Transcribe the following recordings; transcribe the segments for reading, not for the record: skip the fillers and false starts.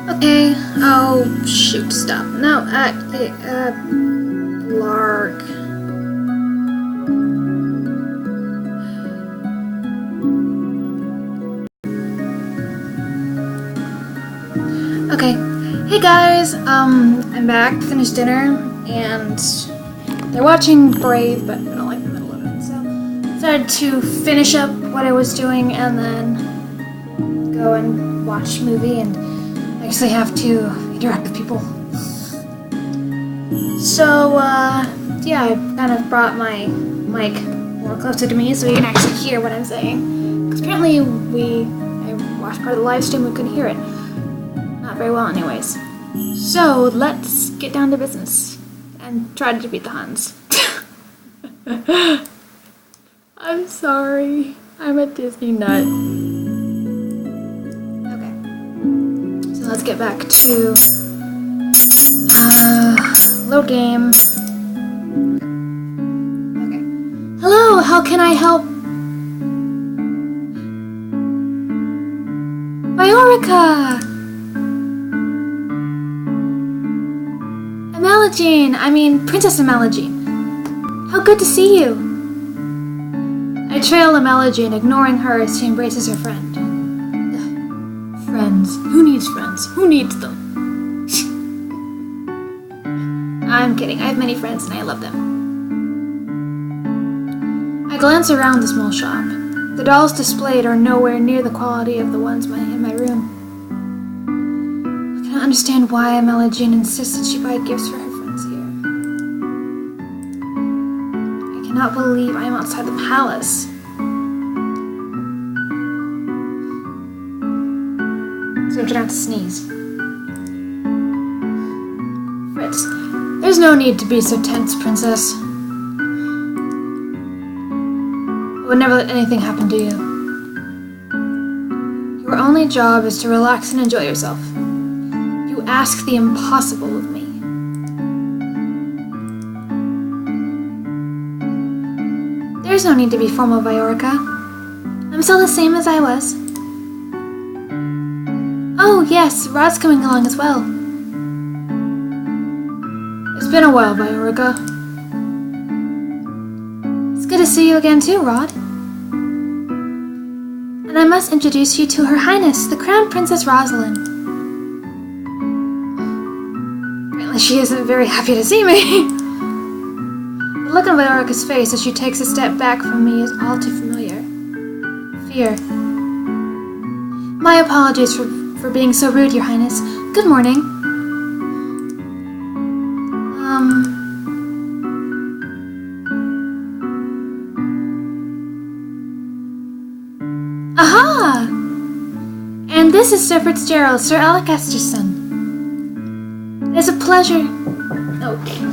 Okay. Oh, shoot, stop. No, Lark. Okay. Hey guys, I'm back, finished dinner, and they're watching Brave, but I don't like the middle of it, so I decided to finish up what I was doing and then go and watch a movie and actually have to interact with people. So, yeah, I kind of brought my mic more closer to me so you can actually hear what I'm saying. Because apparently I watched part of the live stream, we couldn't hear it. Not very well anyways. So, let's get down to business and try to defeat the Huns. I'm sorry. I'm a Disney nut. Let's get back to load game. Okay. Hello, how can I help? Viorica! Princess Amalagine. How good to see you. I trail Amalagine, ignoring her as she embraces her friend. Friends. Who needs friends? Who needs them? I'm kidding. I have many friends and I love them. I glance around the small shop. The dolls displayed are nowhere near the quality of the ones in my room. I cannot understand why Amalagine insists that she buy gifts for her friends here. I cannot believe I am outside the palace. So I'm trying not to sneeze. Fritz, there's no need to be so tense, Princess. I would never let anything happen to you. Your only job is to relax and enjoy yourself. You ask the impossible of me. There's no need to be formal, Viorica. I'm still the same as I was. Oh, yes, Rod's coming along as well. It's been a while, Viorica. It's good to see you again too, Rod. And I must introduce you to Her Highness, the Crown Princess Rosalind. Apparently she isn't very happy to see me. The look on Viorica's face as she takes a step back from me is all too familiar. Fear. My apologies for being so rude, Your Highness. Good morning. Aha! And this is Sir Fitzgerald, Sir Alacaster's son. It is a pleasure. Okay.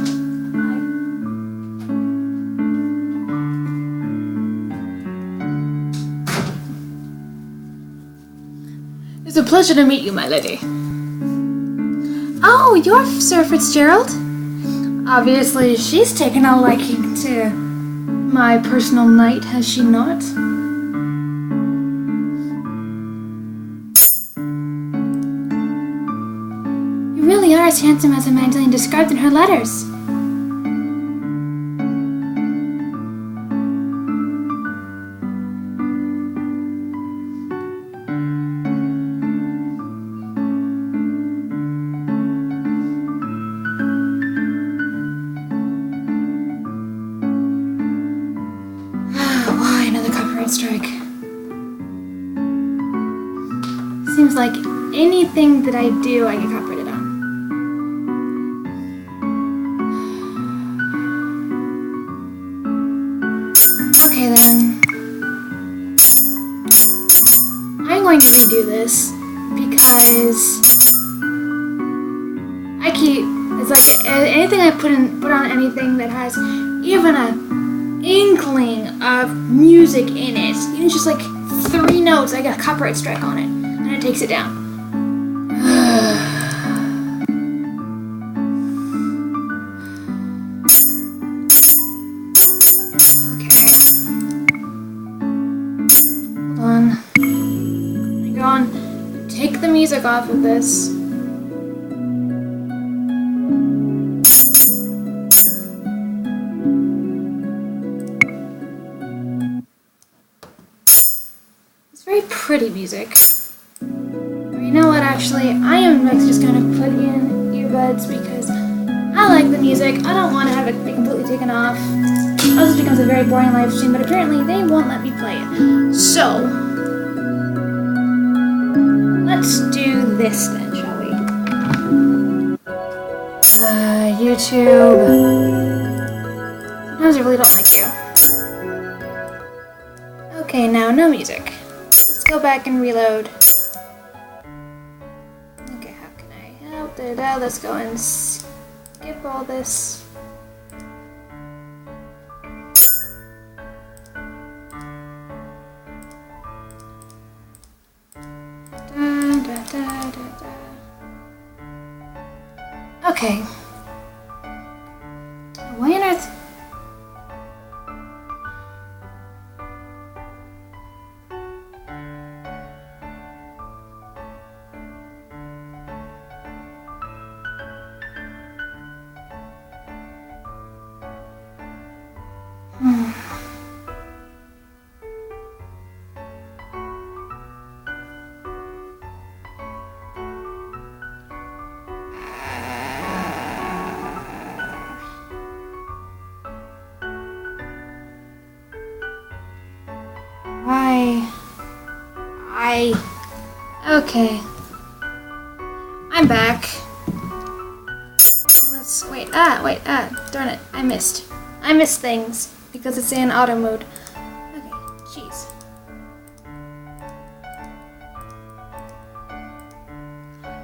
It's a pleasure to meet you, my lady. Oh, you're Sir Fitzgerald? Obviously, she's taken a liking to my personal knight, has she not? You really are as handsome as Magdalene described in her letters. Strike. Seems like anything that I do, I get copyrighted on. Okay then. I'm going to redo this because it's like anything I put on anything that has even a inkling of music in it, even just like 3 notes, I get a copyright strike on it, and it takes it down. Okay. Hold on. I'm going to take the music off of this. pretty music. You know what, actually, I am just gonna put in earbuds because I like the music. I don't want to have it be completely taken off. Else it becomes a very boring live stream, but apparently they won't let me play it. So, let's do this then, shall we? YouTube. Sometimes I really don't like you. Okay, now no music. Let's go back and reload. Okay, how can I help? Let's go and skip all this. Okay. Why on earth? Okay. I'm back. Let's wait. Darn it. I missed things because it's in auto mode. Okay, jeez.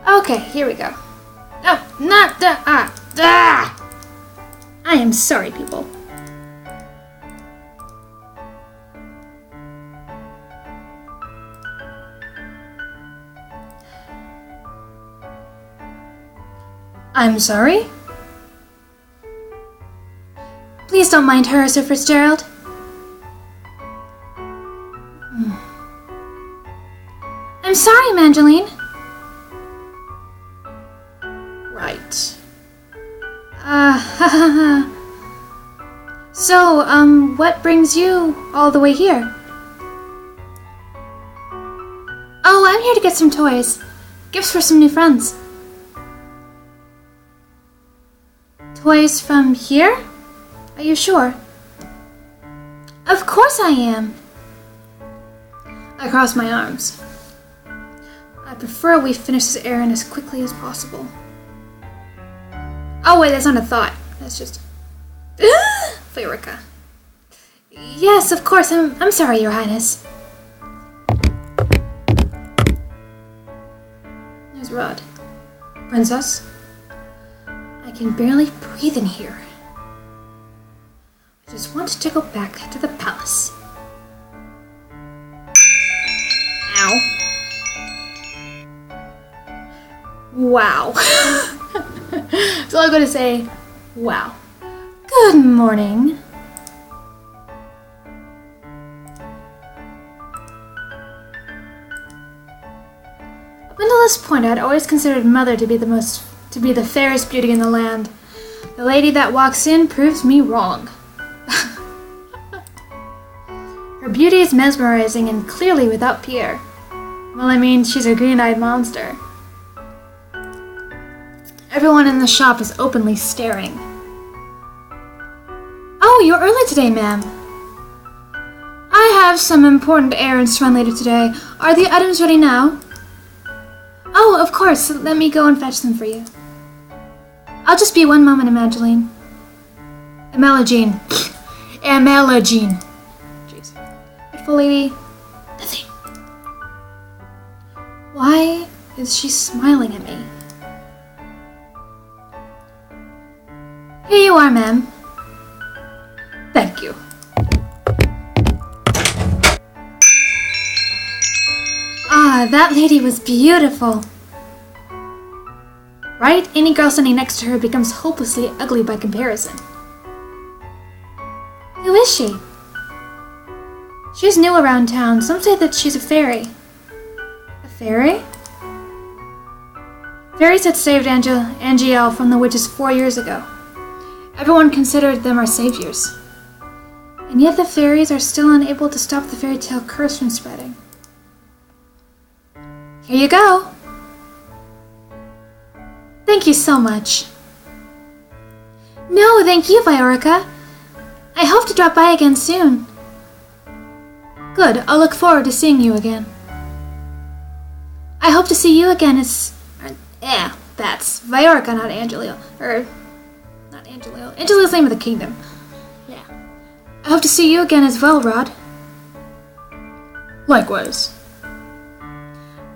Okay, here we go. Oh, not the I am sorry, people. I'm sorry? Please don't mind her, Sir Fitzgerald. I'm sorry, Evangeline. Right. So, what brings you all the way here? Oh, I'm here to get some toys. Gifts for some new friends. Toys from here? Are you sure? Of course I am. I cross my arms. I prefer we finish this errand as quickly as possible. Oh wait, that's not a thought. That's just... Furica. Yes, of course. I'm sorry, Your Highness. There's Rod. Princess? I can barely breathe in here. I just want to go back to the palace. Ow. Wow. So I'm going to say, wow. Good morning. Up until this point, I had always considered Mother to be the fairest beauty in the land. The lady that walks in proves me wrong. Her beauty is mesmerizing and clearly without peer. Well, I mean, she's a green-eyed monster. Everyone in the shop is openly staring. Oh, you're early today, ma'am. I have some important errands to run later today. Are the items ready now? Oh, of course. Let me go and fetch them for you. I'll just be one moment, Evangeline. Emelogene. Emelogene. Jeez. Beautiful lady. Nothing. Why is she smiling at me? Here you are, ma'am. Thank you. Ah, that lady was beautiful. Right? Any girl standing next to her becomes hopelessly ugly by comparison. Who is she? She's new around town. Some say that she's a fairy. A fairy? Fairies had saved Angiel from the witches 4 years ago. Everyone considered them our saviors. And yet the fairies are still unable to stop the fairy tale curse from spreading. Here you go. Thank you so much. No, thank you, Viorica. I hope to drop by again soon. Good, I'll look forward to seeing you again. I hope to see you again as... that's Viorica, not Angelio. Not Angelio. Angelio's the name of the kingdom. Yeah. I hope to see you again as well, Rod. Likewise.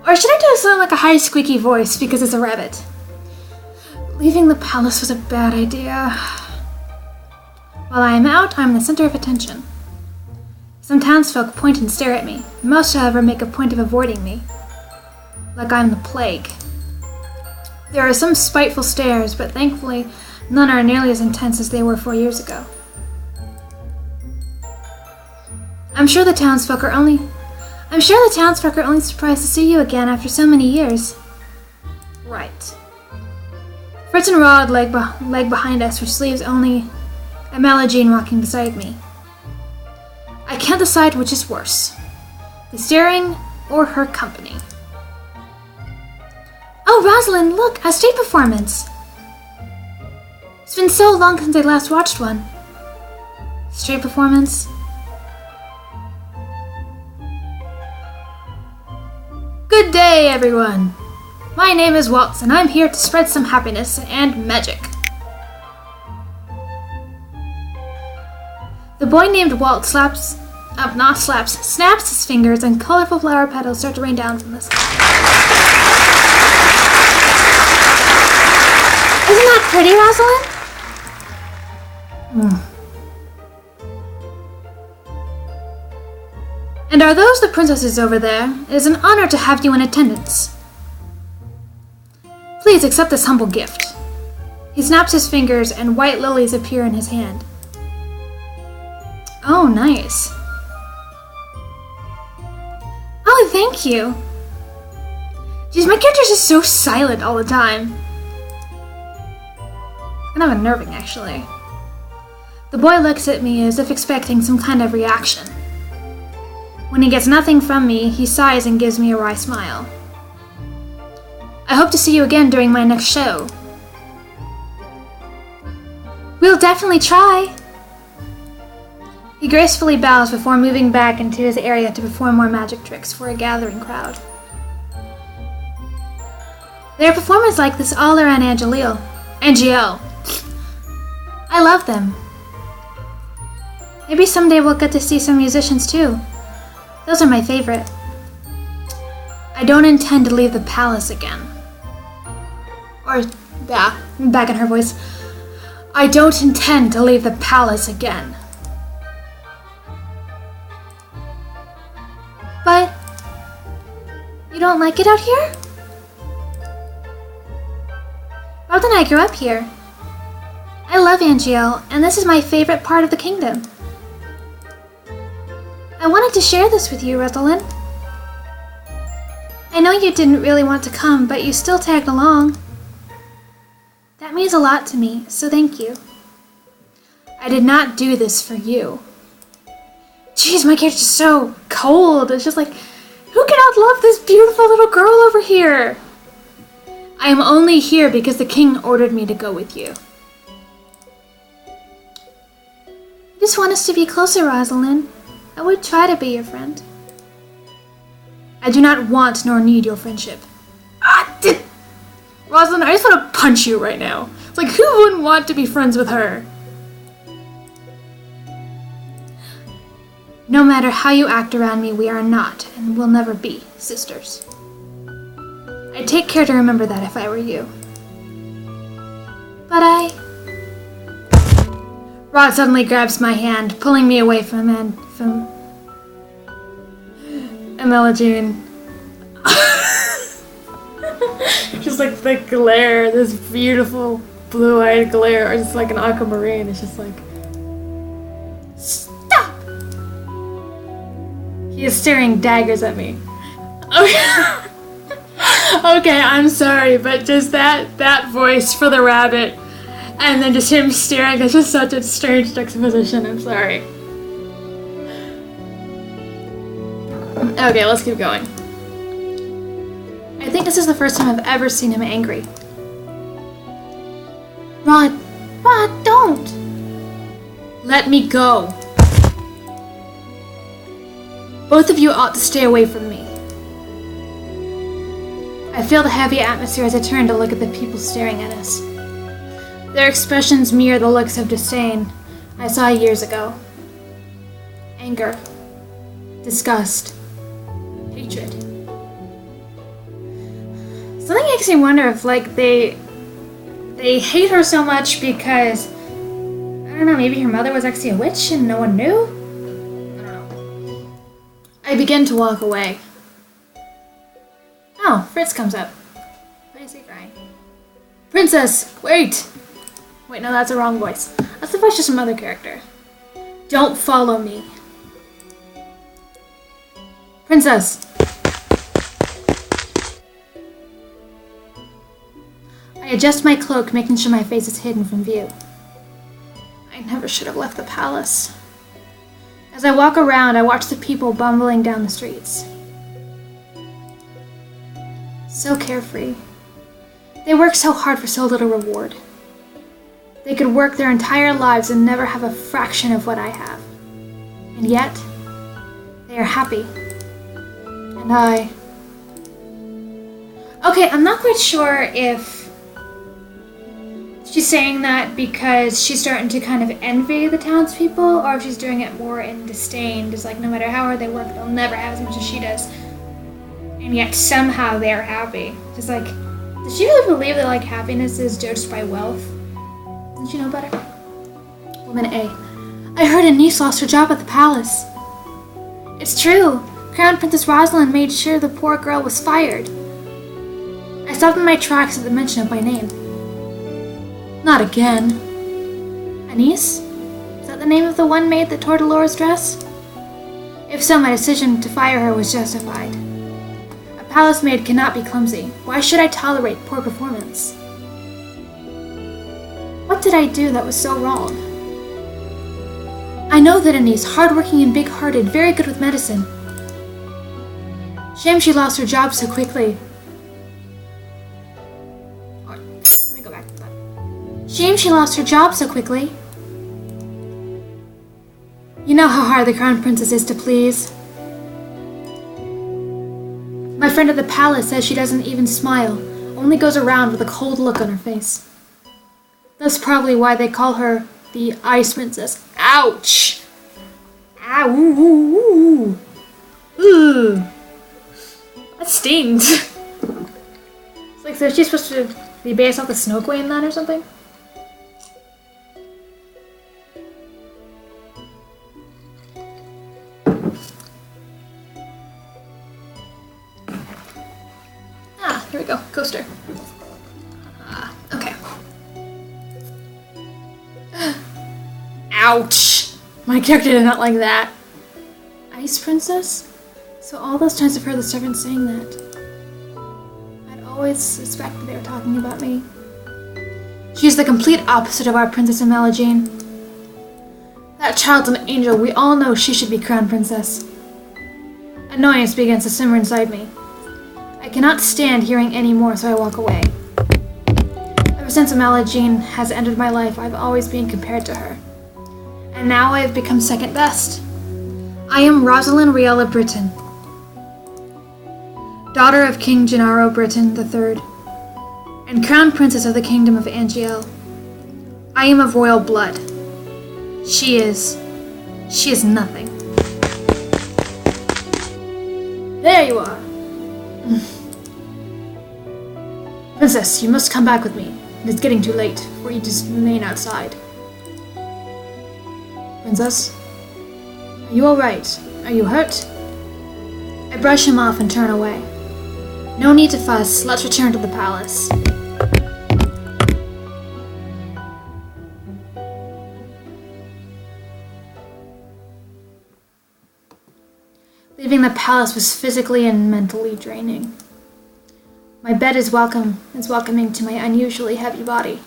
Or should I do something like a high squeaky voice because it's a rabbit? Leaving the palace was a bad idea. While I am out, I am the center of attention. Some townsfolk point and stare at me. Most, however, make a point of avoiding me. Like I'm the plague. There are some spiteful stares, but thankfully none are nearly as intense as they were 4 years ago. I'm sure the townsfolk are only surprised to see you again after so many years. Right. Fritz and Rod lag behind us, which leaves only Amalagine walking beside me. I can't decide which is worse, the staring or her company. Oh, Rosalind, look, a stage performance! It's been so long since I last watched one. Street performance? Good day, everyone! My name is Waltz, and I'm here to spread some happiness and magic. The boy named Walt snaps his fingers, and colorful flower petals start to rain down from the sky. Isn't that pretty, Rosalind? And are those the princesses over there? It is an honor to have you in attendance. Please accept this humble gift. He snaps his fingers, and white lilies appear in his hand. Oh, nice. Oh, thank you. Jeez, my character's just so silent all the time. Kind of unnerving, actually. The boy looks at me as if expecting some kind of reaction. When he gets nothing from me, he sighs and gives me a wry smile. I hope to see you again during my next show. We'll definitely try. He gracefully bows before moving back into his area to perform more magic tricks for a gathering crowd. There are performers like this all around Angel. I love them. Maybe someday we'll get to see some musicians too. Those are my favorite. I don't intend to leave the palace again. Or, back in her voice. I don't intend to leave the palace again. But, you don't like it out here? Rod and I grew up here. I love Angiel, and this is my favorite part of the kingdom. I wanted to share this with you, Rosalind. I know you didn't really want to come, but you still tagged along. That means a lot to me, so thank you. I did not do this for you. Jeez, my character's so cold. It's just like, who cannot love this beautiful little girl over here? I am only here because the king ordered me to go with you. I just want us to be closer, Rosalind. I would try to be your friend. I do not want nor need your friendship. Rosalind, I just want to punch you right now. It's like, who wouldn't want to be friends with her? No matter how you act around me, we are not, and will never be, sisters. I'd take care to remember that if I were you. But Rod suddenly grabs my hand, pulling me away from Amalagine. Just like the glare, this beautiful blue-eyed glare, or just like an aquamarine. It's just like, stop! He is staring daggers at me. Okay, okay, I'm sorry, but just that voice for the rabbit, and then just him staring, it's just such a strange juxtaposition. I'm sorry. Okay, let's keep going. I think this is the first time I've ever seen him angry. Rod, don't! Let me go. Both of you ought to stay away from me. I feel the heavy atmosphere as I turn to look at the people staring at us. Their expressions mirror the looks of disdain I saw years ago. Anger, disgust, hatred. Something makes me wonder if, like, they hate her so much because, I don't know, maybe her mother was actually a witch and no one knew? I don't know. I begin to walk away. Oh, Fritz comes up. Why is he crying? Princess, wait! Wait, no, that's the wrong voice. That's the voice of some other character. Don't follow me. Princess! I adjust my cloak, making sure my face is hidden from view. I never should have left the palace. As I walk around, I watch the people bumbling down the streets. So carefree. They work so hard for so little reward. They could work their entire lives and never have a fraction of what I have. And yet, they are happy. And I... Okay, I'm not quite sure if she's saying that because she's starting to kind of envy the townspeople, or if she's doing it more in disdain, just like no matter how hard they work, they'll never have as much as she does. And yet somehow they're happy. Just like, does she really believe that like happiness is judged by wealth? Doesn't she know better? Woman A. I heard a niece lost her job at the palace. It's true. Crown Princess Rosalind made sure the poor girl was fired. I stopped in my tracks at the mention of my name. Not again. A niece? Is that the name of the one maid that tore Dolores' dress? If so, my decision to fire her was justified. A palace maid cannot be clumsy. Why should I tolerate poor performance? What did I do that was so wrong? I know that a niece, hardworking and big-hearted, very good with medicine. Shame she lost her job so quickly. Let me go back to that. Shame she lost her job so quickly. You know how hard the Crown Princess is to please. My friend at the palace says she doesn't even smile, only goes around with a cold look on her face. That's probably why they call her the Ice Princess. Ouch! Ow! Ooh, ooh, ooh. Ooh. That stings. It's like, so she's supposed to be based off the Snow Queen then or something? Ah, here we go. Coaster. Okay. Ouch! My character did not like that. Ice Princess? So all those times I've heard the servants saying that, I'd always suspected they were talking about me. She's the complete opposite of our Princess Imogene. That child's an angel. We all know she should be Crown Princess. Annoyance begins to simmer inside me. I cannot stand hearing any more, so I walk away. Ever since Imogene has entered my life, I've always been compared to her. And now I have become second best. I am Rosalind Riel of Britain, daughter of King Gennaro Britain III, and Crown Princess of the Kingdom of Angiel. I am of royal blood. She is nothing. There you are. Princess, you must come back with me. It is getting too late for you to remain outside. Princess? Are you alright? Are you hurt? I brush him off and turn away. No need to fuss. Let's return to the palace. Leaving the palace was physically and mentally draining. My bed is welcoming to my unusually heavy body.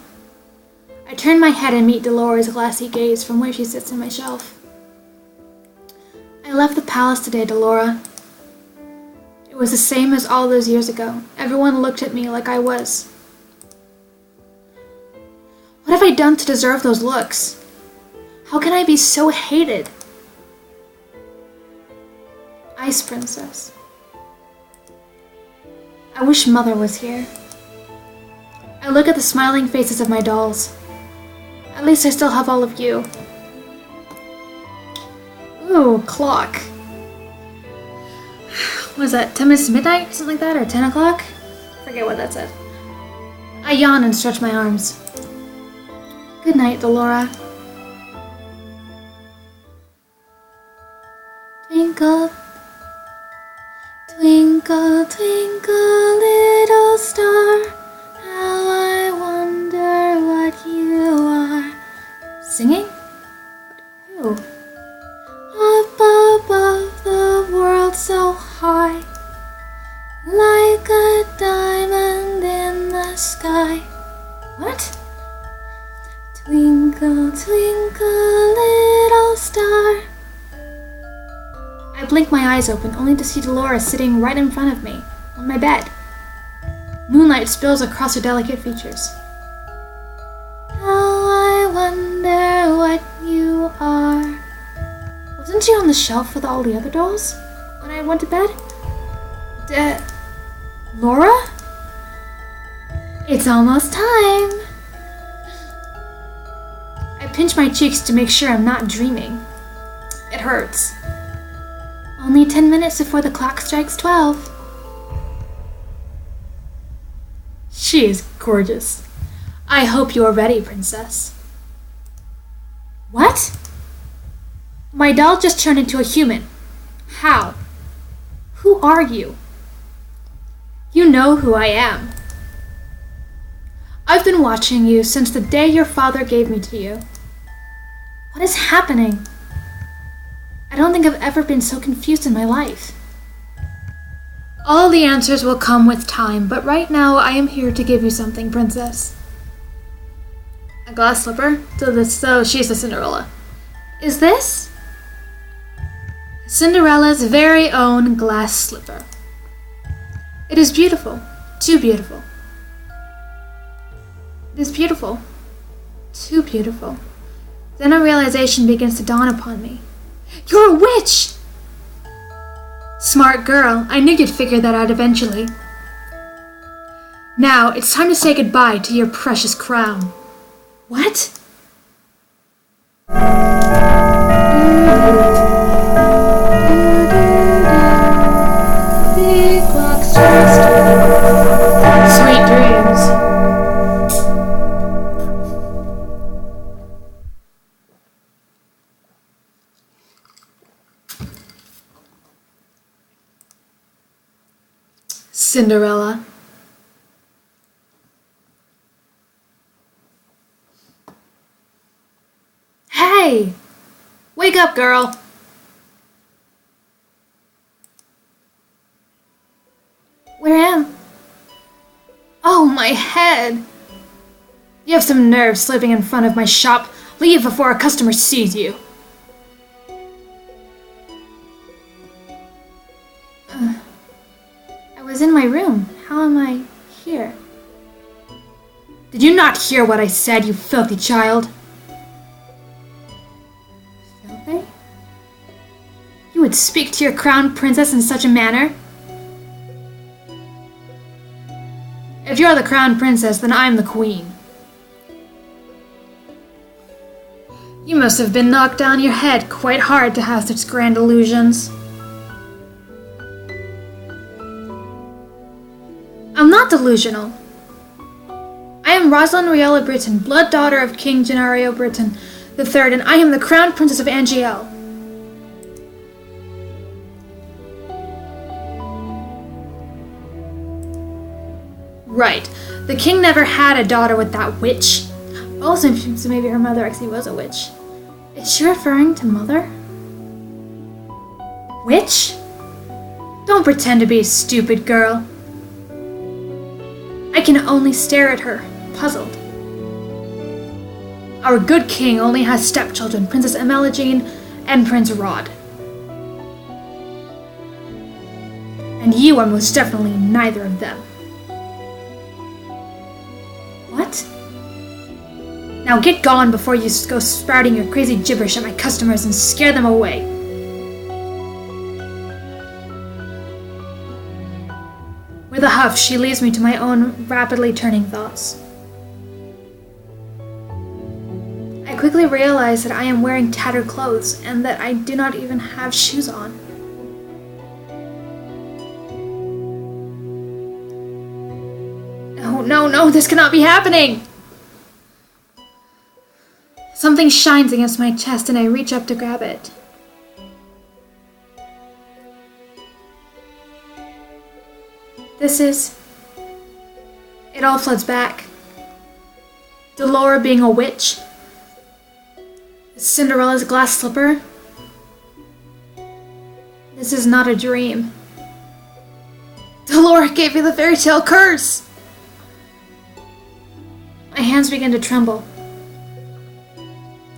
I turn my head and meet Dolores' glassy gaze from where she sits on my shelf. I left the palace today, Delora. It was the same as all those years ago. Everyone looked at me like I was. What have I done to deserve those looks? How can I be so hated? Ice Princess. I wish Mother was here. I look at the smiling faces of my dolls. At least I still have all of you. Ooh, clock. What is that, 10 minutes to midnight? Something like that, or 10 o'clock? Forget what that said. I yawn and stretch my arms. Good night, Delora. Twinkle, twinkle, twinkle, little star, how I wonder what you are. Singing? Who? Up above the world so high, like a diamond in the sky. What? Twinkle, twinkle, little star. I blink my eyes open, only to see Delora sitting right in front of me, on my bed. Moonlight spills across her delicate features. How I wonder what you are. Wasn't she on the shelf with all the other dolls when I went to bed? Laura? It's almost time. I pinch my cheeks to make sure I'm not dreaming. It hurts. Only 10 minutes before the clock strikes 12. She is gorgeous. I hope you are ready, Princess. What? My doll just turned into a human. How? Who are you? You know who I am. I've been watching you since the day your father gave me to you. What is happening? I don't think I've ever been so confused in my life. All the answers will come with time, but right now I am here to give you something, Princess. A glass slipper? So she's the Cinderella. Is this? Cinderella's very own glass slipper. It is beautiful. Too beautiful. It is beautiful. Too beautiful. Then a realization begins to dawn upon me. You're a witch! Smart girl. I knew you'd figure that out eventually. Now, it's time to say goodbye to your precious crown. What? The clock strikes 12. Sweet dreams. Cinderella. Hey! Wake up, girl! Where am? Oh, my head! You have some nerve sleeping in front of my shop. Leave before a customer sees you. I was in my room. How am I here? Did you not hear what I said, you filthy child? Filthy? You would speak to your crown princess in such a manner? If you're the crown princess, then I'm the queen. You must have been knocked down your head quite hard to have such grand illusions. I'm not delusional. I am Rosalind Riella Britton, blood daughter of King Gennario Britton III, and I am the crown princess of Angiel. Right. The king never had a daughter with that witch. Also, so maybe her mother actually was a witch. Is she referring to Mother? Witch? Don't pretend to be a stupid girl. I can only stare at her, puzzled. Our good king only has stepchildren, Princess Emeligene and Prince Rod. And you are most definitely neither of them. What? Now get gone before you go spouting your crazy gibberish at my customers and scare them away. With a huff, she leaves me to my own rapidly turning thoughts. I quickly realize that I am wearing tattered clothes and that I do not even have shoes on. No, this cannot be happening! Something shines against my chest and I reach up to grab it. It all floods back. Delora being a witch. Cinderella's glass slipper. This is not a dream. Delora gave me the fairy tale curse! My hands begin to tremble.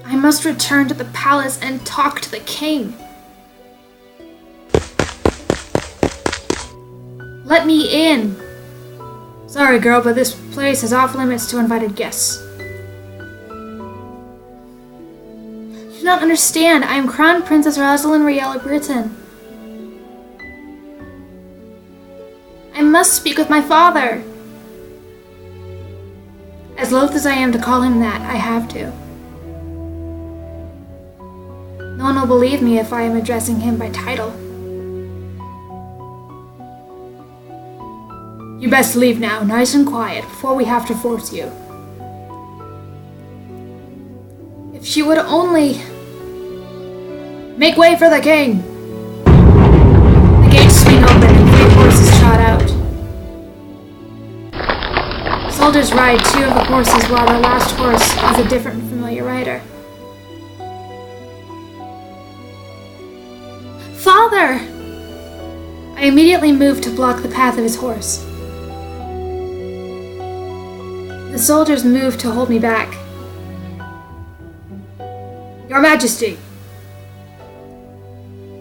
I must return to the palace and talk to the king. Let me in! Sorry, girl, but this place is off limits to invited guests. You do not understand. I am Crown Princess Rosalind Riella Britain. I must speak with my father. As loath as I am to call him that, I have to. No one will believe me if I am addressing him by title. You best leave now, nice and quiet, before we have to force you. If she would only... Make way for the king! The gates swing open and 3 horses trot out. Soldiers ride 2 of the horses while the last horse is a different familiar rider. Father! I immediately move to block the path of his horse. The soldiers move to hold me back. Your Majesty!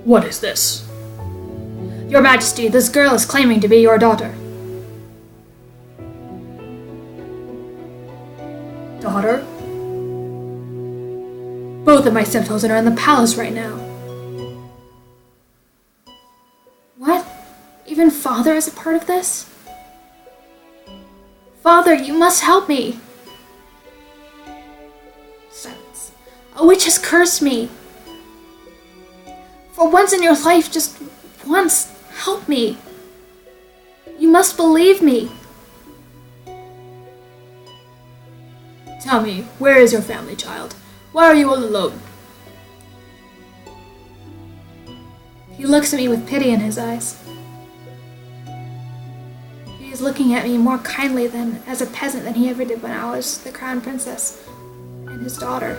What is this? Your Majesty, this girl is claiming to be your daughter. Daughter? Both of my stepchildren are in the palace right now. What? Even Father is a part of this? Father, you must help me! Silence. A witch has cursed me. For once in your life, just once, help me. You must believe me. Tell me, where is your family, child? Why are you all alone? He looks at me with pity in his eyes. He is looking at me more kindly than as a peasant than he ever did when I was the crown princess and his daughter.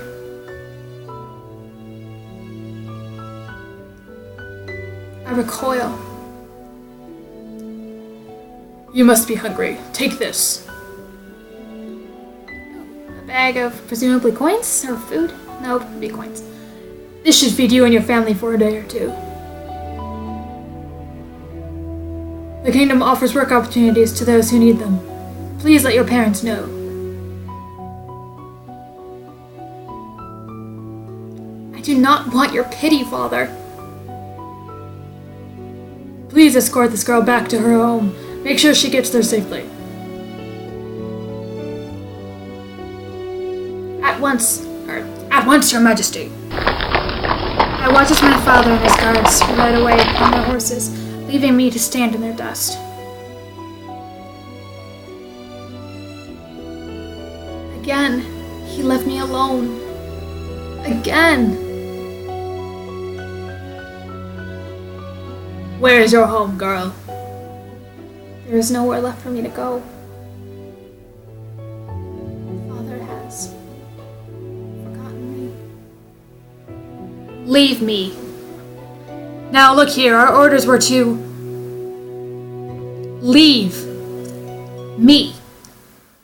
I recoil. You must be hungry. Take this. A bag of presumably coins or food? No, it would be coins. This should feed you and your family for a day or 2. The kingdom offers work opportunities to those who need them. Please let your parents know. I do not want your pity, Father. Please escort this girl back to her home. Make sure she gets there safely. At once, Your Majesty. I watch as my father and his guards ride away on their horses, leaving me to stand in their dust. Again, he left me alone. Again. Where is your home, girl? There is nowhere left for me to go. Father has forgotten me. Leave me. Now look here, our orders were to leave me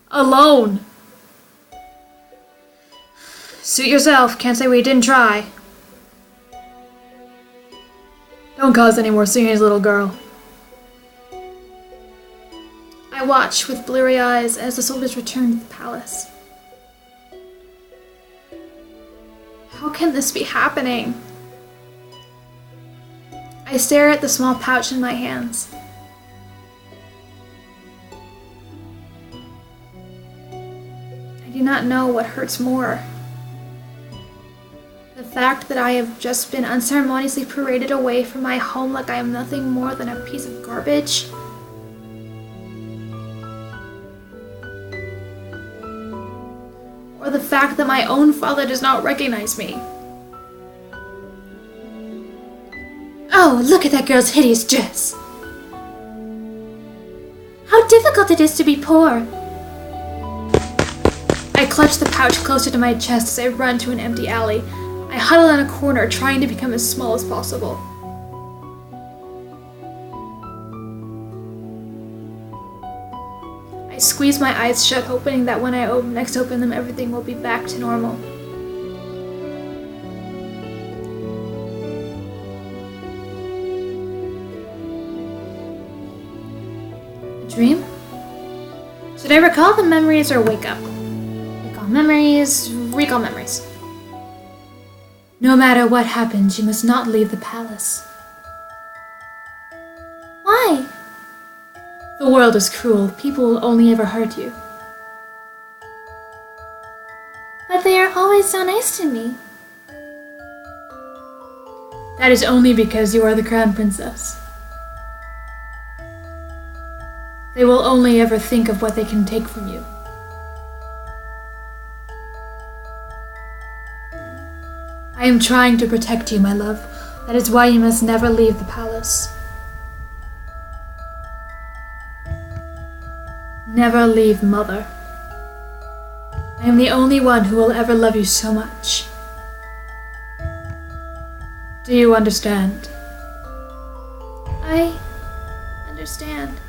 alone. Suit yourself, can't say we didn't try. Don't cause any more scenes, little girl. I watch with bleary eyes as the soldiers return to the palace. How can this be happening? I stare at the small pouch in my hands. I do not know what hurts more. The fact that I have just been unceremoniously paraded away from my home like I am nothing more than a piece of garbage. Or the fact that my own father does not recognize me. Oh, look at that girl's hideous dress. How difficult it is to be poor. I clutch the pouch closer to my chest as I run to an empty alley. I huddle in a corner, trying to become as small as possible. I squeeze my eyes shut, hoping that when I next open them, everything will be back to normal. A dream? Should I recall the memories or wake up? Recall memories, recall memories. No matter what happens, you must not leave the palace. Why? The world is cruel. People will only ever hurt you. But they are always so nice to me. That is only because you are the crown princess. They will only ever think of what they can take from you. I am trying to protect you, my love. That is why you must never leave the palace. Never leave Mother. I am the only one who will ever love you so much. Do you understand? I understand.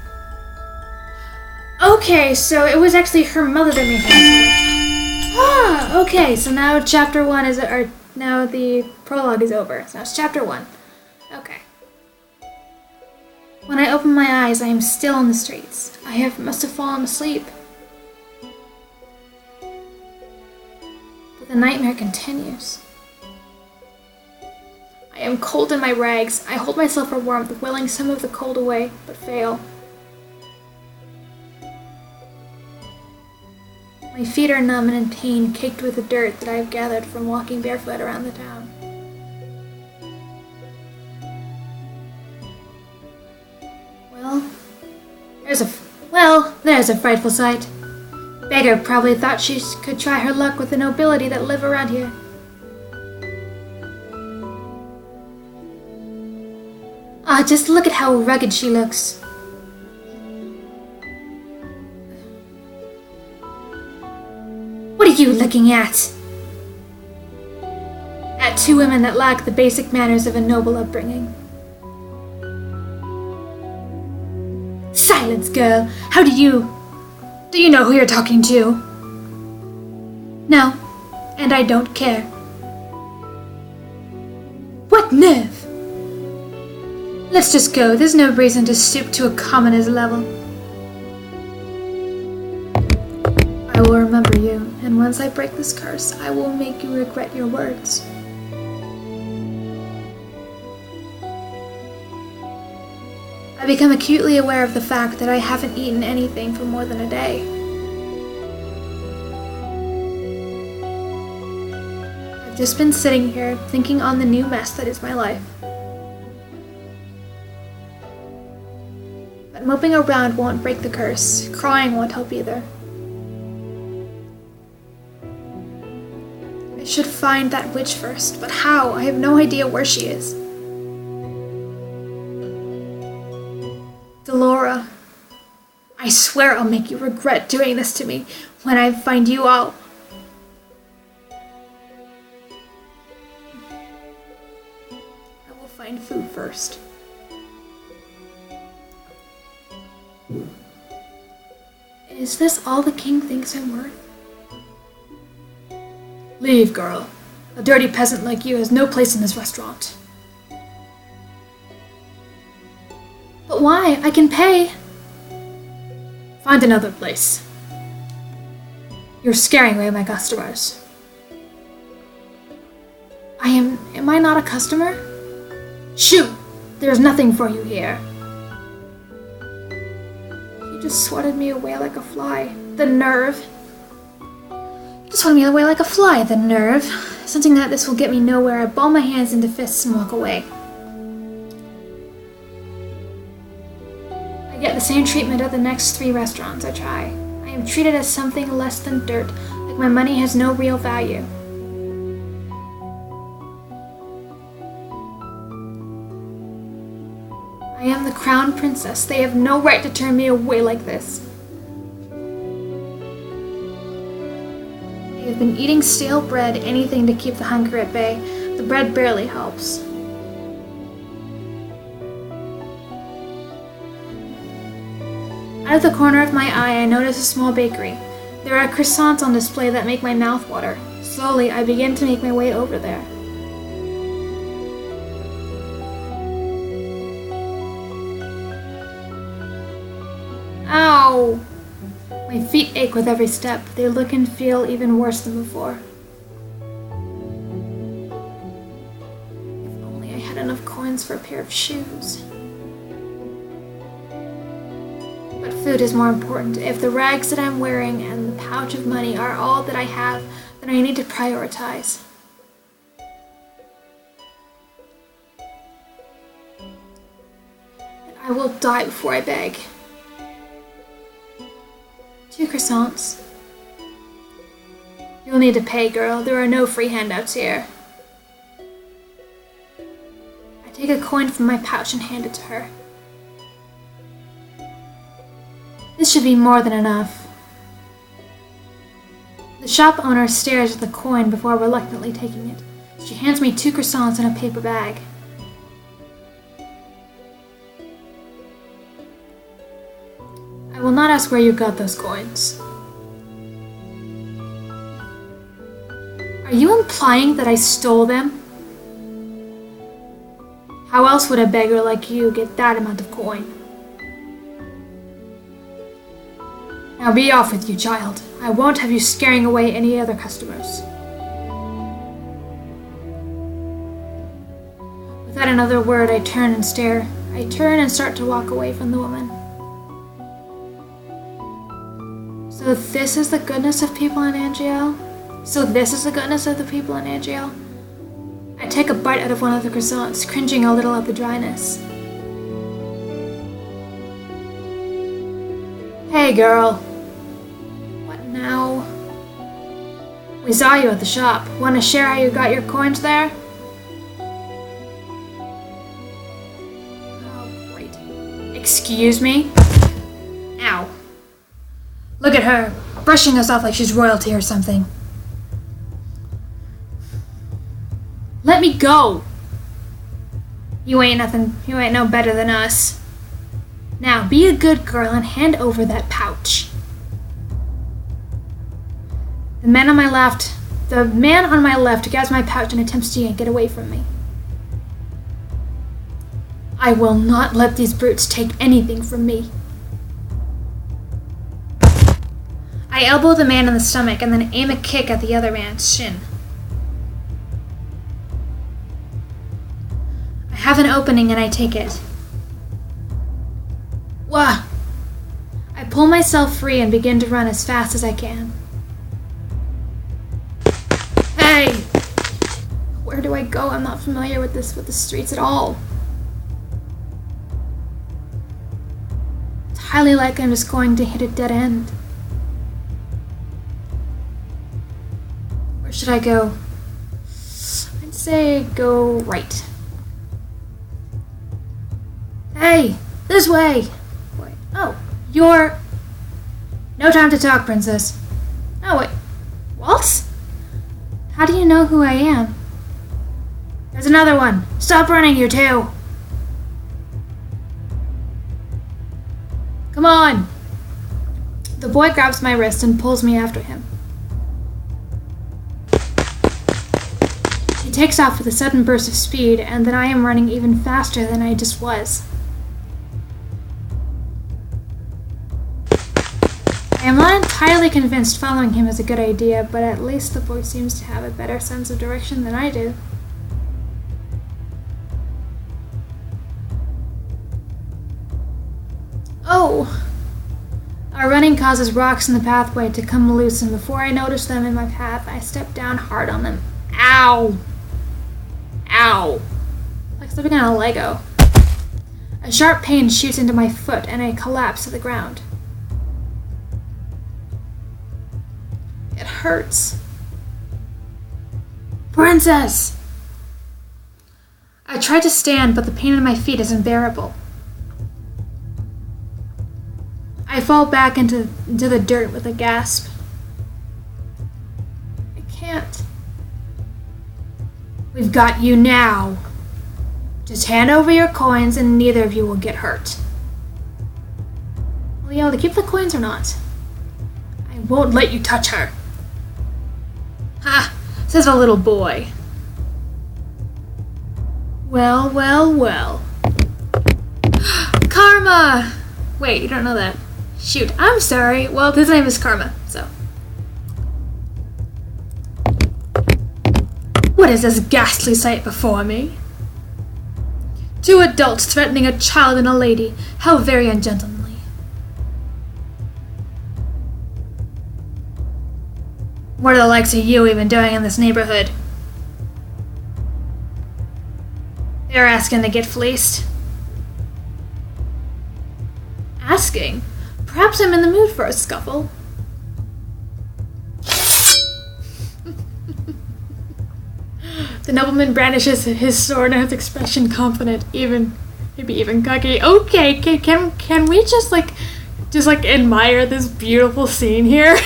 Okay, so it was actually her mother that made her. Ah, okay, so now chapter 1 is, or now the prologue is over. So now it's chapter 1. Okay. When I open my eyes, I am still on the streets. I must have fallen asleep. But the nightmare continues. I am cold in my rags. I hold myself for warmth, willing some of the cold away, but fail. My feet are numb and in pain, caked with the dirt that I have gathered from walking barefoot around the town. There's a frightful sight. Beggar probably thought she could try her luck with the nobility that live around here. Ah, just look at how rugged she looks. What are you looking at? At two women that lack the basic manners of a noble upbringing. Silence, girl. Do you know who you're talking to? No, and I don't care. What nerve? Let's just go. There's no reason to stoop to a commoner's level. I will remember you, and once I break this curse, I will make you regret your words. I become acutely aware of the fact that I haven't eaten anything for more than a day. I've just been sitting here, thinking on the new mess that is my life. But moping around won't break the curse. Crying won't help either. I should find that witch first, but how? I have no idea where she is. Delora, I swear I'll make you regret doing this to me. When I find you, I will find food first. Is this all the king thinks I'm worth? Leave, girl. A dirty peasant like you has no place in this restaurant. But why? I can pay. Find another place. You're scaring away my customers. Am I not a customer? Shoot! There's nothing for you here. He just swatted me away like a fly. The nerve. Just swatted me away like a fly. The nerve. Sensing that this will get me nowhere, I ball my hands into fists and walk away. I get the same treatment at the next 3 restaurants I try. I am treated as something less than dirt, like my money has no real value. I am the crown princess. They have no right to turn me away like this. I have been eating stale bread, anything to keep the hunger at bay. The bread barely helps. Out of the corner of my eye, I notice a small bakery. There are croissants on display that make my mouth water. Slowly, I begin to make my way over there. Ow! My feet ache with every step. They look and feel even worse than before. If only I had enough coins for a pair of shoes. But food is more important. If the rags that I'm wearing and the pouch of money are all that I have, then I need to prioritize. And I will die before I beg. 2 croissants. You'll need to pay, girl. There are no free handouts here. I take a coin from my pouch and hand it to her. This should be more than enough. The shop owner stares at the coin before reluctantly taking it. She hands me 2 croissants in a paper bag. I will not ask where you got those coins. Are you implying that I stole them? How else would a beggar like you get that amount of coin? Now be off with you, child. I won't have you scaring away any other customers. Without another word, I turn and stare. I turn and start to walk away from the woman. So this is the goodness of people in Angel? So this is the goodness of the people in Angel? I take a bite out of one of the croissants, cringing a little at the dryness. Hey, girl. What now? We saw you at the shop. Want to share how you got your coins there? Oh, great. Excuse me? Ow. Look at her, brushing us off like she's royalty or something. Let me go! You ain't no better than us. Now, be a good girl and hand over that pouch. The man on my left grabs my pouch and attempts to yank it away from me. I will not let these brutes take anything from me. I elbow the man in the stomach and then aim a kick at the other man's shin. I have an opening and I take it. Wah! I pull myself free and begin to run as fast as I can. Hey! Where do I go? I'm not familiar with the streets at all. It's highly likely I'm just going to hit a dead end. Where should I go? I'd say go right. Hey! This way! Wait. Oh, you're... No time to talk, princess. Oh, wait. Waltz? How do you know who I am? There's another one. Stop running, you two. Come on. The boy grabs my wrist and pulls me after him. He takes off with a sudden burst of speed, and then I am running even faster than I just was. I am not entirely convinced following him is a good idea, but at least the boy seems to have a better sense of direction than I do. Oh! Our running causes rocks in the pathway to come loose, and before I notice them in my path, I step down hard on them. Ow! Ow! Like stepping on a Lego. A sharp pain shoots into my foot, and I collapse to the ground. It hurts. Princess! I try to stand, but the pain in my feet is unbearable. I fall back into the dirt with a gasp. I can't. We've got you now. Just hand over your coins and neither of you will get hurt. Well, yo, to keep the coins or not? I won't let you touch her. Ha! Says a little boy. Well, well, well. Karma! Wait, you don't know that. Shoot, I'm sorry. Well, his name is Karma, so. What is this ghastly sight before me? Two adults threatening a child and a lady. How very ungentlemanly. What are the likes of you even doing in this neighborhood? They're asking to get fleeced. Asking? Perhaps I'm in the mood for a scuffle. The nobleman brandishes his sword and his expression confident, maybe even cocky. Okay, can we just admire this beautiful scene here?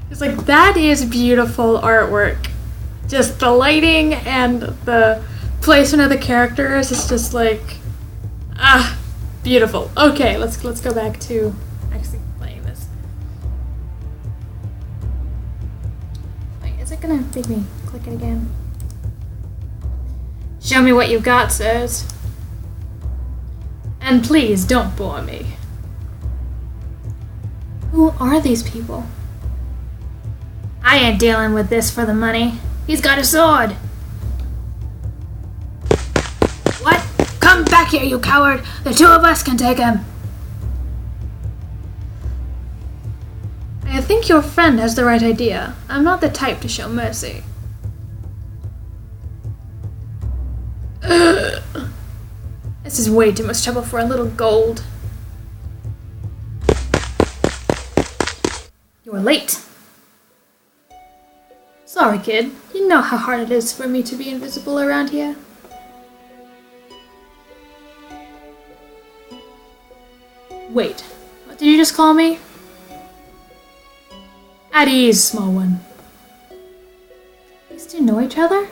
It's like, that is beautiful artwork. Just the lighting and the placement of the characters is just like, beautiful. Okay, let's go back to actually playing this. Wait, is it gonna make me click it again? Show me what you got, sirs. And please don't bore me. Who are these people? I ain't dealing with this for the money. He's got a sword. What? Come back here, you coward! The two of us can take him! I think your friend has the right idea. I'm not the type to show mercy. Ugh. This is way too much trouble for a little gold. You're late. Sorry, kid. You know how hard it is for me to be invisible around here. Wait, what did you just call me? At ease, small one. These two know each other?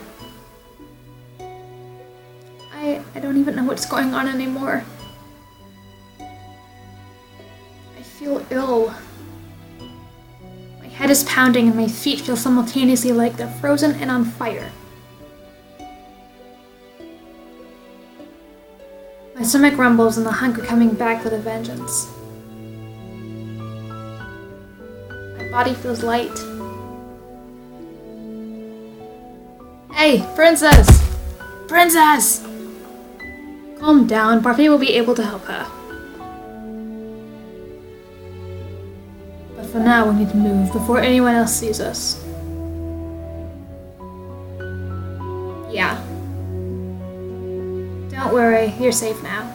I don't even know what's going on anymore. I feel ill. My head is pounding and my feet feel simultaneously like they're frozen and on fire. My stomach rumbles and the hunger coming back with a vengeance. My body feels light. Hey, princess! Princess! Calm down, Parfait will be able to help her. But for now, we need to move before anyone else sees us. Yeah. Don't worry, you're safe now.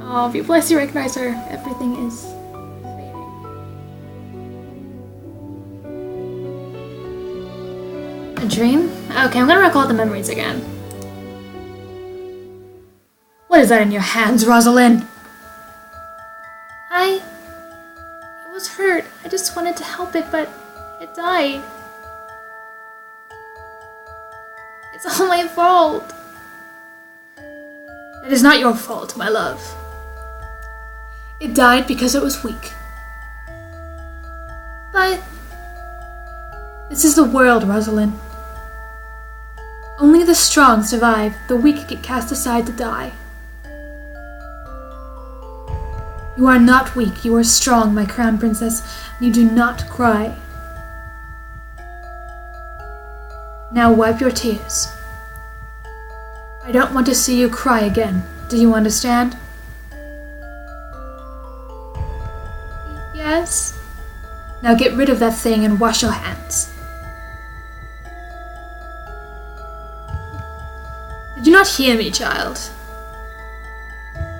Oh, if you place you recognize her, everything is fading. A dream? Okay, I'm gonna recall the memories again. What is that in your hands, Rosalind? It was hurt. I just wanted to help it, but it died. It's all my fault. It is not your fault, my love. It died because it was weak. But this is the world, Rosalind. Only the strong survive. The weak get cast aside to die. You are not weak, you are strong, my crown princess. You do not cry. Now wipe your tears. I don't want to see you cry again. Do you understand? Yes. Now get rid of that thing and wash your hands. Did you not hear me, child?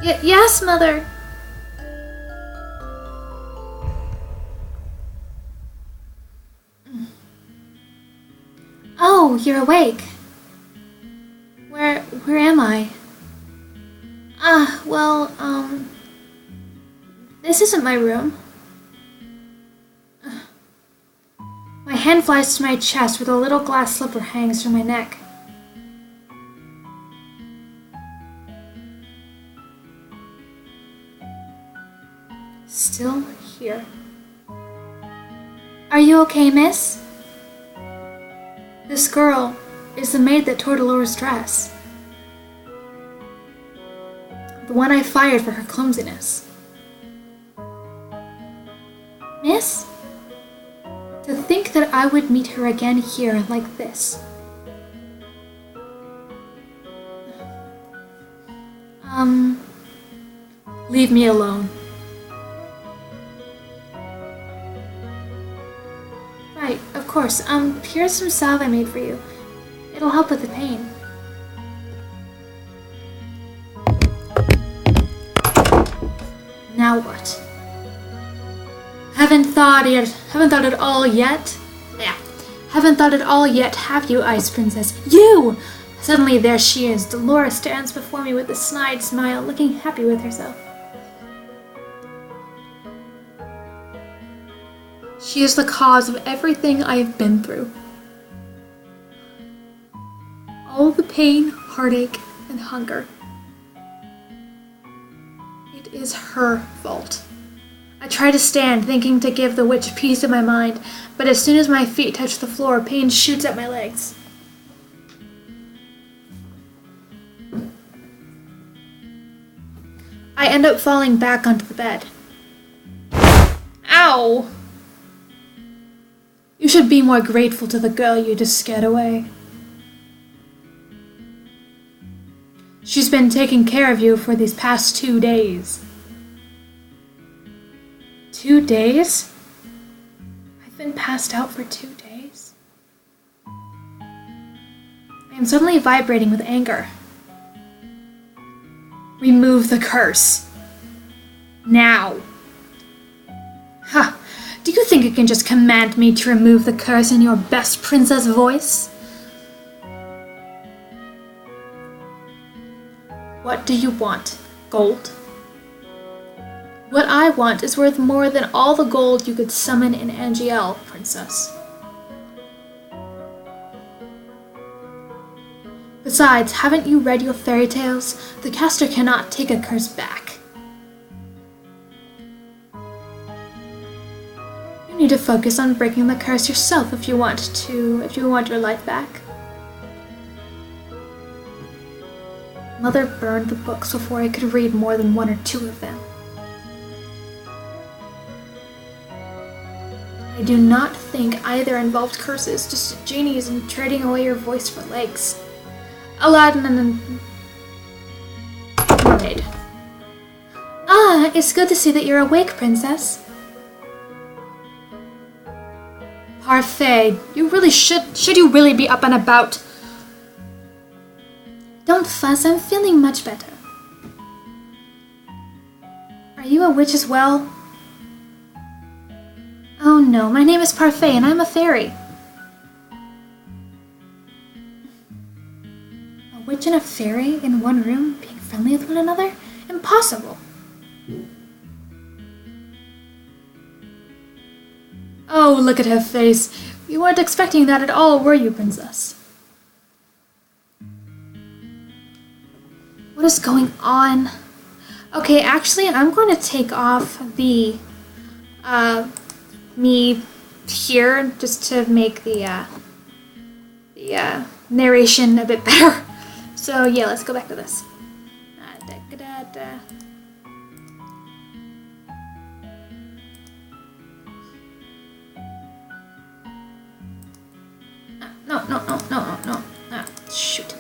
Yes, Mother. Oh, you're awake. Where am I? This isn't my room. My hand flies to my chest where the little glass slipper hangs from my neck. Still here. Are you okay, miss? This girl is the maid that tore Dolores' dress. The one I fired for her clumsiness. Miss? To think that I would meet her again here like this. Leave me alone. Right, of course. Here's some salve I made for you. It'll help with the pain. Now what? Haven't thought it all yet? Yeah. Haven't thought it all yet, have you, Ice Princess? You! Suddenly there she is. Dolores stands before me with a snide smile, looking happy with herself. She is the cause of everything I have been through. All the pain, heartache, and hunger. It is her fault. I try to stand, thinking to give the witch peace of my mind, but as soon as my feet touch the floor, pain shoots at my legs. I end up falling back onto the bed. Ow! You should be more grateful to the girl you just scared away. She's been taking care of you for these past 2 days. 2 days? I've been passed out for 2 days? I am suddenly vibrating with anger. Remove the curse. Now. Ha! Do you think you can just command me to remove the curse in your best princess voice? What do you want? Gold? What I want is worth more than all the gold you could summon in Angel, princess. Besides, haven't you read your fairy tales? The caster cannot take a curse back. You need to focus on breaking the curse yourself if you want your life back. Mother burned the books before I could read more than 1 or 2 of them. I do not think either involved curses, just genies and trading away your voice for legs. Aladdin and mermaid. Ah, it's good to see that you're awake, princess. Parfait, you really should you really be up and about? Don't fuss, I'm feeling much better. Are you a witch as well? Oh no, my name is Parfait and I'm a fairy. A witch and a fairy in one room, being friendly with one another? Impossible. Oh, look at her face. You weren't expecting that at all, were you, princess? What is going on? Okay, actually, I'm going to take off the, me here, just to make the narration a bit better. So, yeah, let's go back to this. No, no, no, no, no, no. Ah, shoot.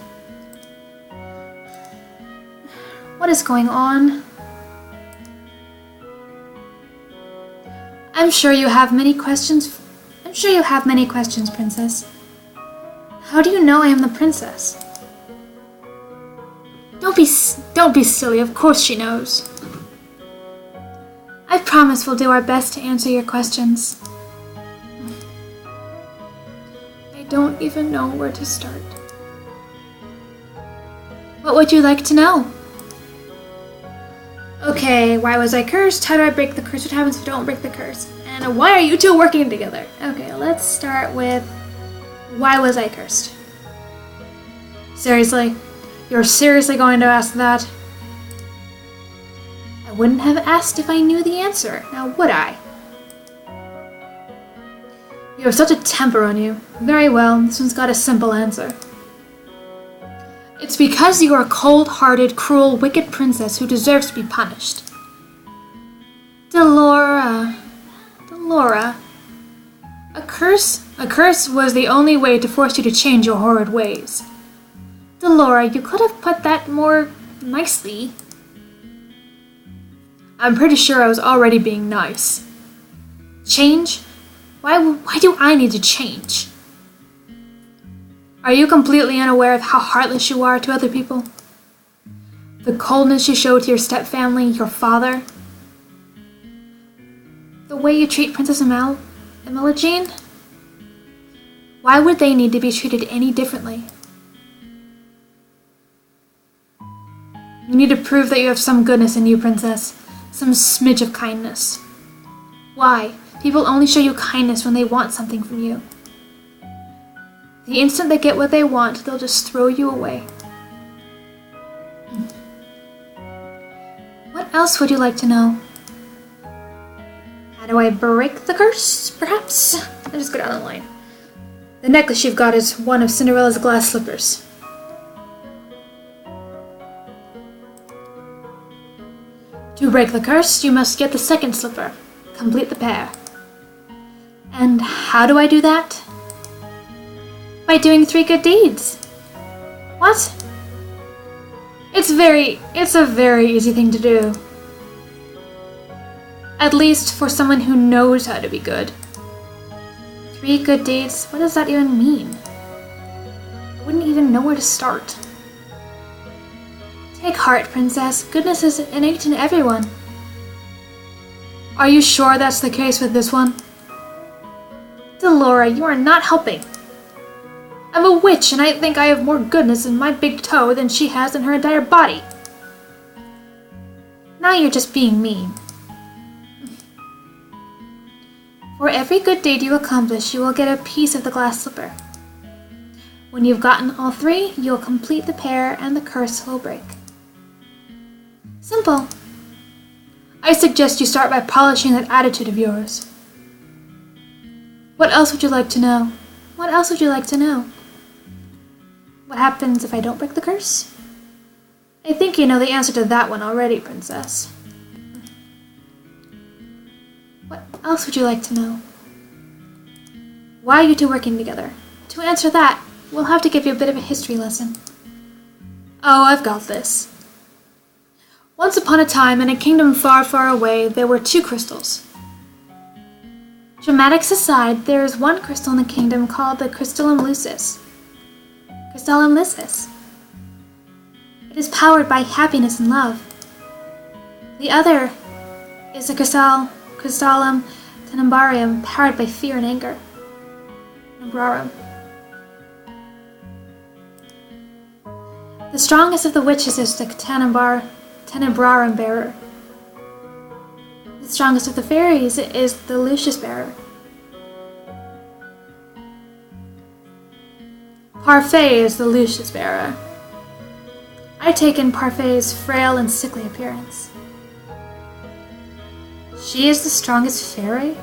What is going on? I'm sure you have many questions. I'm sure you have many questions, Princess. How do you know I am the princess? Don't be silly. Of course she knows. I promise we'll do our best to answer your questions. I don't even know where to start. What would you like to know? Okay, why was I cursed? How do I break the curse? What happens if I don't break the curse? And why are you two working together? Okay, let's start with why was I cursed? Seriously? You're seriously going to ask that? I wouldn't have asked if I knew the answer, now would I? You have such a temper on you. Very well, this one's got a simple answer. It's because you are a cold-hearted, cruel, wicked princess who deserves to be punished. Delora. A curse was the only way to force you to change your horrid ways. Delora, you could have put that more nicely. I'm pretty sure I was already being nice. Change? Why do I need to change? Are you completely unaware of how heartless you are to other people? The coldness you show to your stepfamily, your father? The way you treat Princess Imogene? Why would they need to be treated any differently? You need to prove that you have some goodness in you, Princess. Some smidge of kindness. Why? People only show you kindness when they want something from you. The instant they get what they want, they'll just throw you away. What else would you like to know? How do I break the curse, perhaps? I'll just go down the line. The necklace you've got is one of Cinderella's glass slippers. To break the curse, you must get the second slipper. Complete the pair. And how do I do that? By doing 3 good deeds. What? It's a very easy thing to do. At least for someone who knows how to be good. 3 good deeds? What does that even mean? I wouldn't even know where to start. Take heart, Princess. Goodness is innate in everyone. Are you sure that's the case with this one? Delora, you are not helping. I'm a witch, and I think I have more goodness in my big toe than she has in her entire body. Now you're just being mean. For every good deed you accomplish, you will get a piece of the glass slipper. When you've gotten all 3, you'll complete the pair and the curse will break. Simple. I suggest you start by polishing that attitude of yours. What else would you like to know? What else would you like to know? What happens if I don't break the curse? I think you know the answer to that one already, Princess. What else would you like to know? Why are you two working together? To answer that, we'll have to give you a bit of a history lesson. Oh, I've got this. Once upon a time, in a kingdom far, far away, there were 2 crystals. Dramatics aside, there is one crystal in the kingdom called the Crystallum Lucis. Crystallum Lucis. It is powered by happiness and love. The other is the Crystallum Tenebrarium, powered by fear and anger. Tenebrarum. The strongest of the witches is the Tenebrarum bearer. The strongest of the fairies is the Lucius bearer. Parfait is the Lucius bearer. I take in Parfait's frail and sickly appearance. She is the strongest fairy?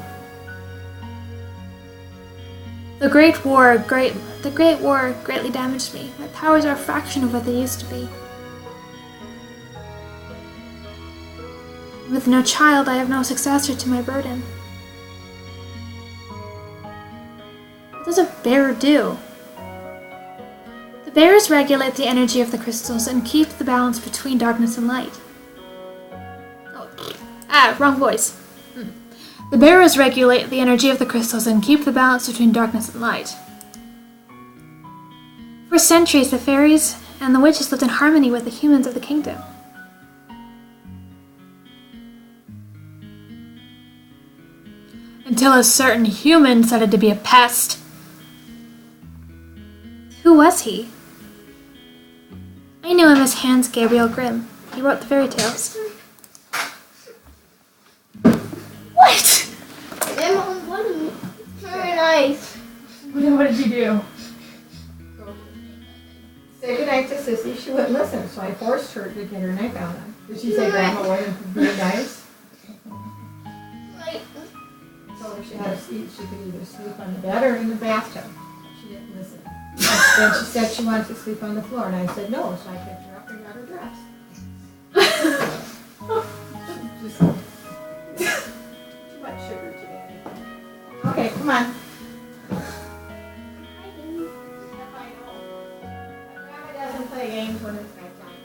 The Great War greatly damaged me. My powers are a fraction of what they used to be. With no child, I have no successor to my burden. What does a bearer do? bears regulate the energy of the crystals and keep the balance between darkness and light. Wrong voice. The bears regulate the energy of the crystals and keep the balance between darkness and light. For centuries, the fairies and the witches lived in harmony with the humans of the kingdom. Until a certain human decided to be a pest. Who was he? I knew him as Hans Gabriel Grimm. He wrote the fairy tales. What? Very nice. What did you do? Say goodnight to Sissy. She wouldn't listen, so I forced her to get her nightgown on. Did she say Grandma wouldn't be nice? I told her she had to sleep. She could either sleep on the bed or in the bathtub. She didn't listen. Then she said she wanted to sleep on the floor, and I said no, so I picked her up and got her dressed. Just too much sugar today. Okay, come on. Play games when it's bedtime.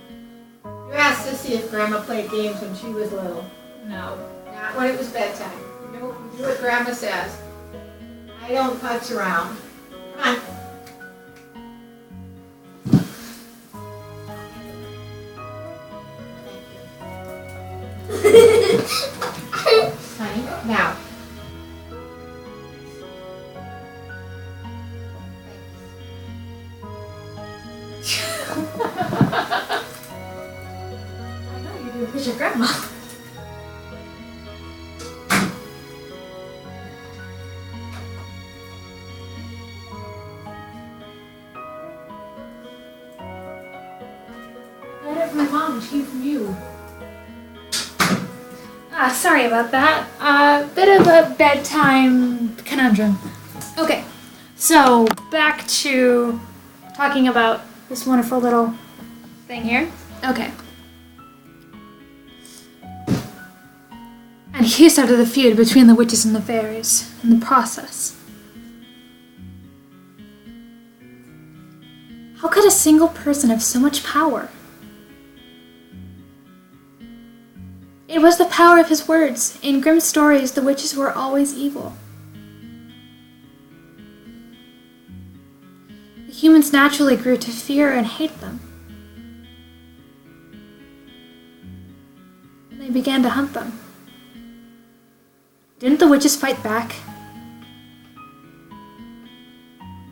You asked Sissy if Grandma played games when she was little. No, not when it was bedtime. You do what Grandma says. I don't putz around. Come on. Honey, now. I know you do. Who's your grandma? I got it from my mom. She came from you. Sorry about that. Bit of a bedtime conundrum. Okay, so back to talking about this wonderful little thing here. Okay. And he started the feud between the witches and the fairies in the process. How could a single person have so much power? It was the power of his words. In Grimm's stories, the witches were always evil. The humans naturally grew to fear and hate them. They began to hunt them. Didn't the witches fight back?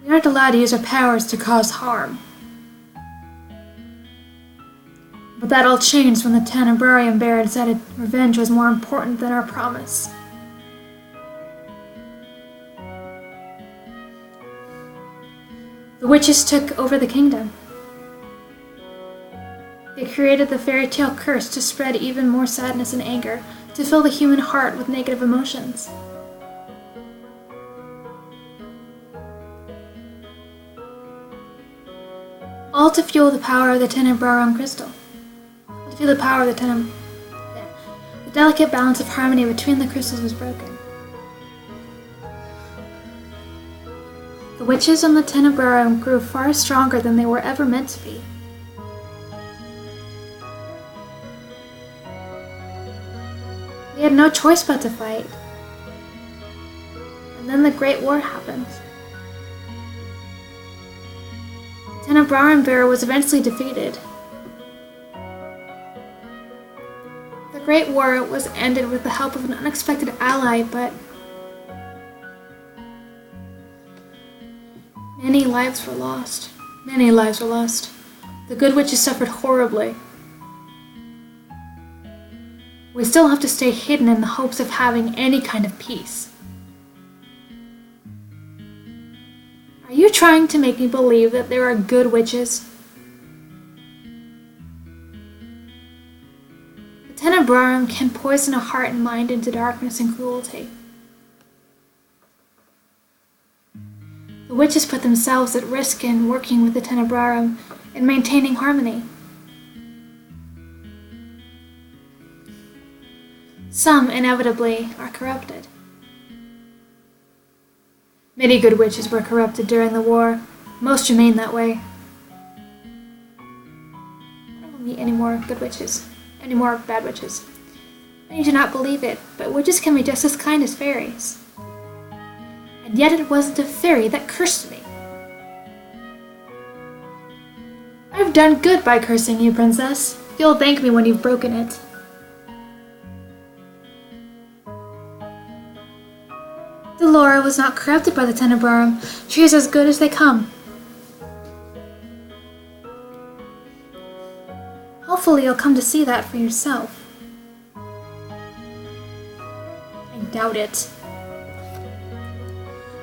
We aren't allowed to use our powers to cause harm. But that all changed when the Tenebrarium Bear decided revenge was more important than our promise. The witches took over the kingdom. They created the fairy tale curse to spread even more sadness and anger, to fill the human heart with negative emotions. All to fuel the power of the Tenebrarium crystal. To feel the power of the The delicate balance of harmony between the crystals was broken. The witches on the Tenebrarium grew far stronger than they were ever meant to be. They had no choice but to fight. And then the Great War happened. The Tenebrarium Bear was eventually defeated. The Great War was ended with the help of an unexpected ally, but many lives were lost. Many lives were lost. The good witches suffered horribly. We still have to stay hidden in the hopes of having any kind of peace. Are you trying to make me believe that there are good witches? The Tenebrarium can poison a heart and mind into darkness and cruelty. The witches put themselves at risk in working with the Tenebrarium and maintaining harmony. Some, inevitably, are corrupted. Many good witches were corrupted during the war. Most remain that way. any more good witches, any more bad witches. Many do not believe it, but witches can be just as kind as fairies. And yet it wasn't a fairy that cursed me. I've done good by cursing you, princess. You'll thank me when you've broken it. Delora was not corrupted by the Tenebrarum. She is as good as they come. Hopefully you'll come to see that for yourself. I doubt it.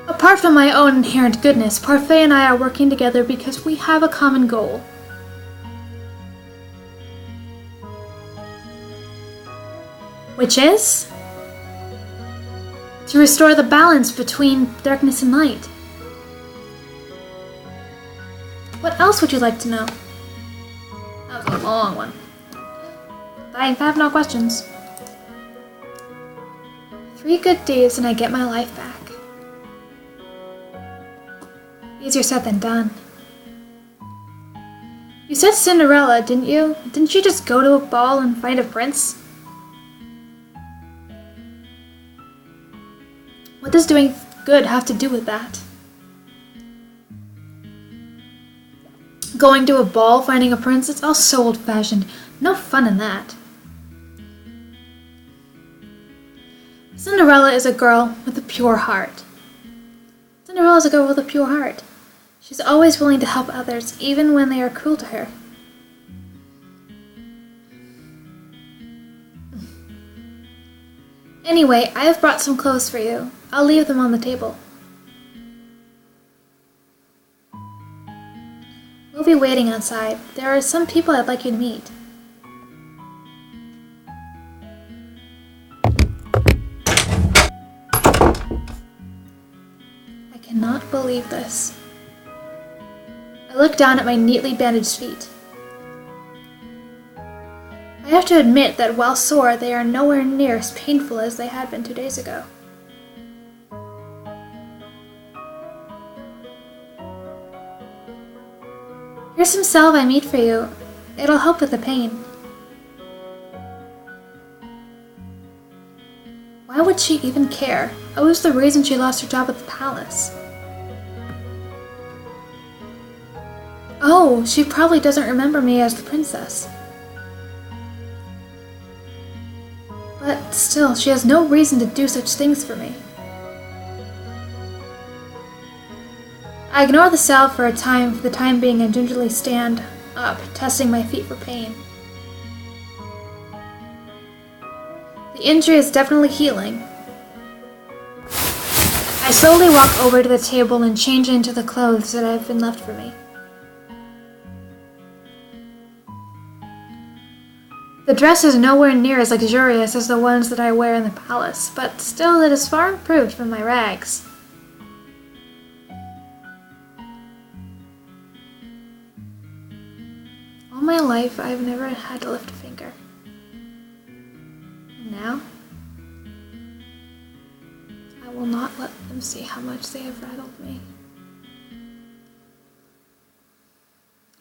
Apart from my own inherent goodness, Parfait and I are working together because we have a common goal. Which is? To restore the balance between darkness and light. What else would you like to know? That was a long one. I have no questions. 3 good days and I get my life back. Easier said than done. You said Cinderella, didn't you? Didn't she just go to a ball and find a prince? What does doing good have to do with that? Going to a ball, finding a prince, it's all so old-fashioned. No fun in that. Cinderella is a girl with a pure heart. Cinderella is a girl with a pure heart. She's always willing to help others, even when they are cruel to her. Anyway, I have brought some clothes for you. I'll leave them on the table. We'll be waiting outside. There are some people I'd like you to meet. I cannot believe this. I look down at my neatly bandaged feet. I have to admit that while sore, they are nowhere near as painful as they had been 2 days ago. Here's some salve I made for you. It'll help with the pain. Why would she even care? I was the reason she lost her job at the palace. Oh, she probably doesn't remember me as the princess. But still, she has no reason to do such things for me. I ignore the salve for the time being and gingerly stand up, testing my feet for pain. The injury is definitely healing. I slowly walk over to the table and change into the clothes that have been left for me. The dress is nowhere near as luxurious as the ones that I wear in the palace, but still it is far improved from my rags. All my life, I've never had to lift a finger. And now, I will not let them see how much they have rattled me.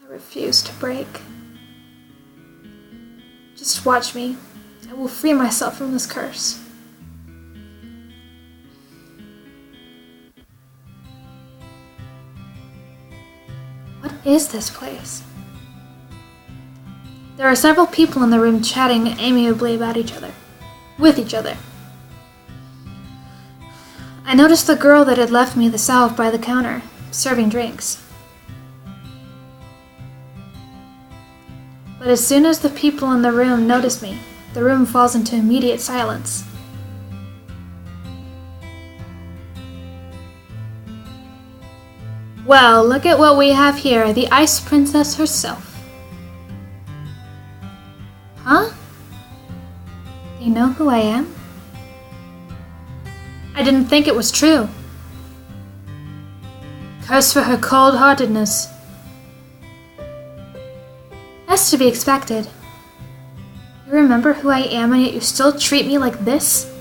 I refuse to break. Just watch me. I will free myself from this curse. What is this place? There are several people in the room chatting amiably about each other. With each other. I noticed the girl that had left me the salve by the counter, serving drinks. But as soon as the people in the room notice me, the room falls into immediate silence. Well, look at what we have here, the Ice Princess herself. Huh? Do you know who I am? I didn't think it was true. Curse for her cold-heartedness. That's to be expected. You remember who I am and yet you still treat me like this?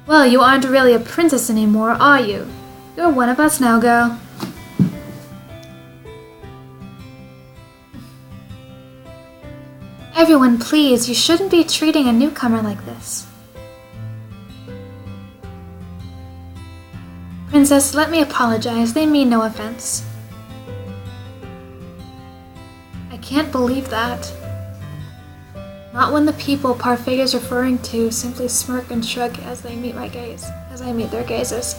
Well, you aren't really a princess anymore, are you? You're one of us now, girl. Everyone, please, you shouldn't be treating a newcomer like this. Princess, let me apologize. They mean no offense. I can't believe that. Not when the people Parfait is referring to simply smirk and shrug as they meet my gaze, as I meet their gazes.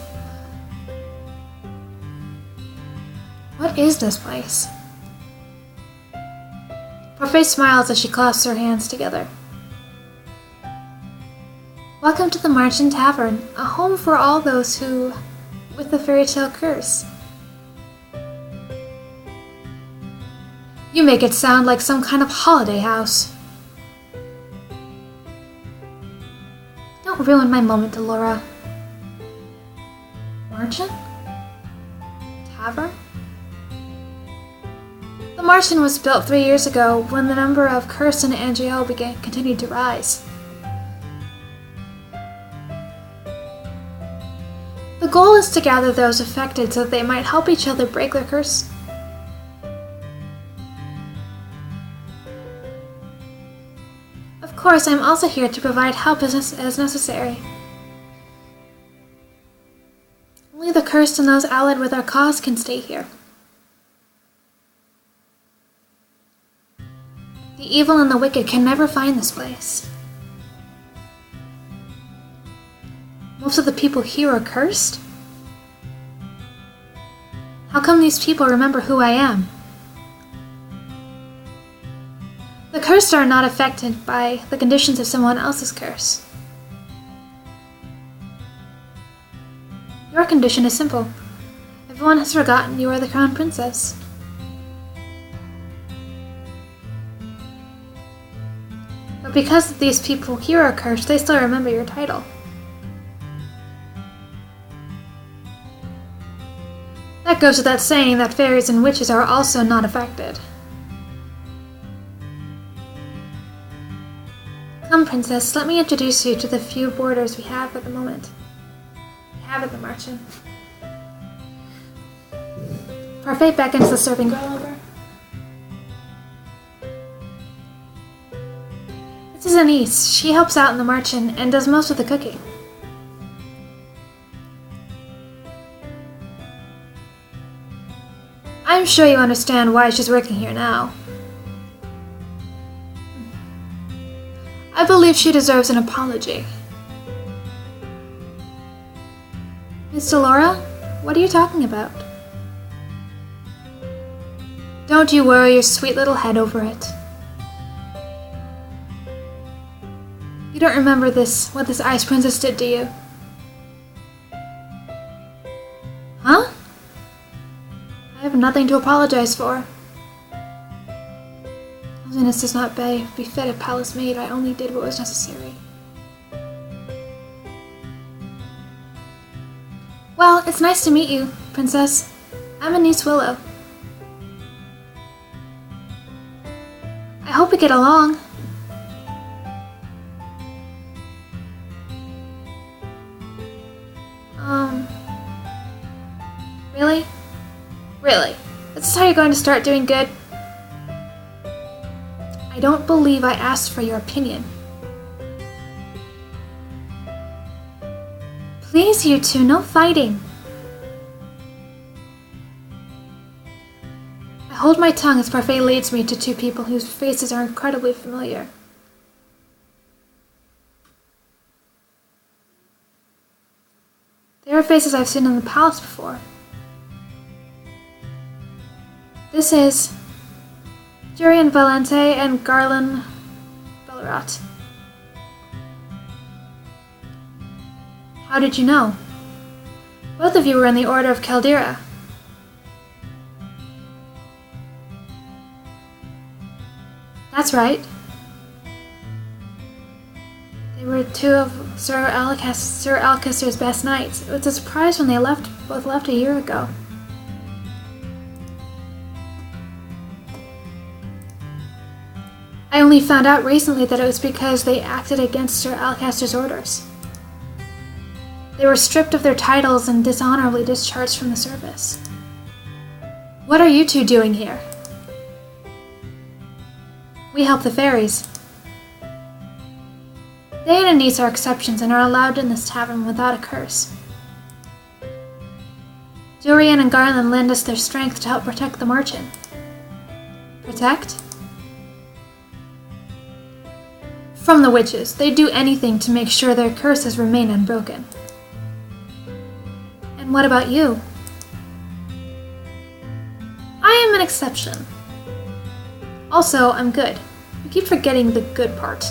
What is this place? Parfait smiles as she clasps her hands together. Welcome to the Marchand Tavern, a home for all those who, with the fairy tale curse. You make it sound like some kind of holiday house. Don't ruin my moment, Delora. Marchand? Tavern? The Marchand was built 3 years ago when the number of cursed in Angel continued to rise. The goal is to gather those affected so that they might help each other break their curse. Of course, I'm also here to provide help as necessary. Only the cursed and those allied with our cause can stay here. The evil and the wicked can never find this place. Most of the people here are cursed? How come these people remember who I am? The cursed are not affected by the conditions of someone else's curse. Your condition is simple. Everyone has forgotten you are the crown princess. But because these people here are cursed, they still remember your title. That goes without saying that fairies and witches are also not affected. Come, princess, let me introduce you to the few boarders we have at the moment. We have at the Marchand. Parfait beckons the serving girl over. This is Anise. She helps out in the Marchand and does most of the cooking. I'm sure you understand why she's working here now. I believe she deserves an apology. Miss Delora, what are you talking about? Don't you worry your sweet little head over it. You don't remember what this ice princess did to you? Huh? I have nothing to apologize for. Holiness does not befit a palace maid. I only did what was necessary. Well, it's nice to meet you, princess. I'm Anise Willow. I hope we get along. Really? Really? This is how you're going to start doing good? I don't believe I asked for your opinion. Please, you two, no fighting. I hold my tongue as Parfait leads me to two people whose faces are incredibly familiar. They are faces I've seen in the palace before. This is Jurian Valente and Garland Bellerat. How did you know? Both of you were in the Order of Caldera. That's right. They were two of Sir Alcaster's best knights. It was a surprise when they both left a year ago. I only found out recently that it was because they acted against Sir Alcaster's orders. They were stripped of their titles and dishonorably discharged from the service. What are you two doing here? We help the fairies. They and Anise are exceptions and are allowed in this tavern without a curse. Durian and Garland lend us their strength to help protect the merchant. Protect? From the witches. They do anything to make sure their curses remain unbroken. And what about you? I am an exception. Also, I'm good. You keep forgetting the good part.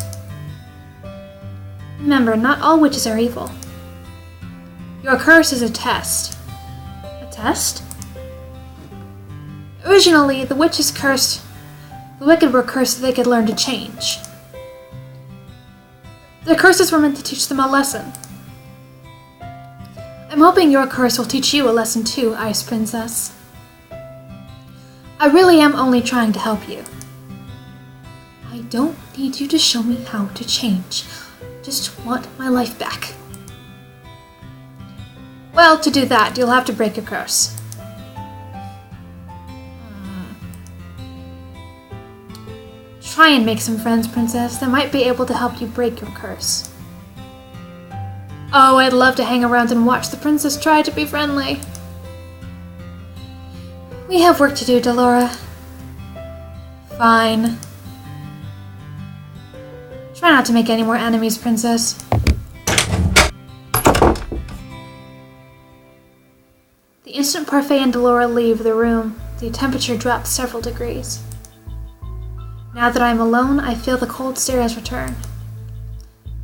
Remember, not all witches are evil. Your curse is a test. A test? Originally, the wicked were cursed so they could learn to change. Their curses were meant to teach them a lesson. I'm hoping your curse will teach you a lesson too, Ice Princess. I really am only trying to help you. I don't need you to show me how to change. Just want my life back. Well, to do that, you'll have to break your curse. Try and make some friends, Princess. They might be able to help you break your curse. Oh, I'd love to hang around and watch the princess try to be friendly. We have work to do, Delora. Fine. Try not to make any more enemies, Princess. The instant Parfait and Delora leave the room, the temperature drops several degrees. Now that I'm alone, I feel the cold stares return.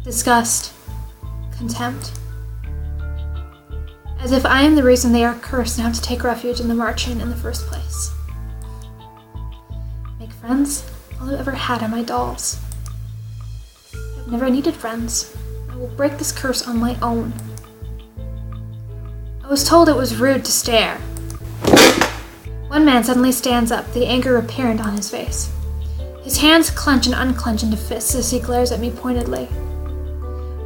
Disgust. Contempt. As if I am the reason they are cursed and have to take refuge in the Marching in the first place. Make friends? All I've ever had are my dolls. I've never needed friends. I will break this curse on my own. I was told it was rude to stare. One man suddenly stands up, the anger apparent on his face. His hands clench and unclench into fists as he glares at me pointedly.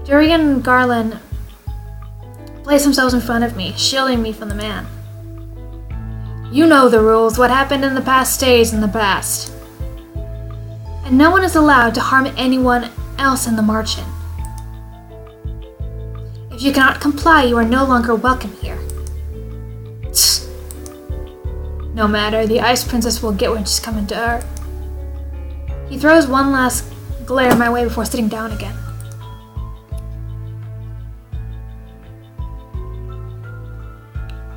Durian and Garland place themselves in front of me, shielding me from the man. You know the rules. What happened in the past stays in the past. And no one is allowed to harm anyone else in the Marching. If you cannot comply, you are no longer welcome here. Tsk. No matter, the Ice Princess will get when she's coming to her. He throws one last glare my way before sitting down again.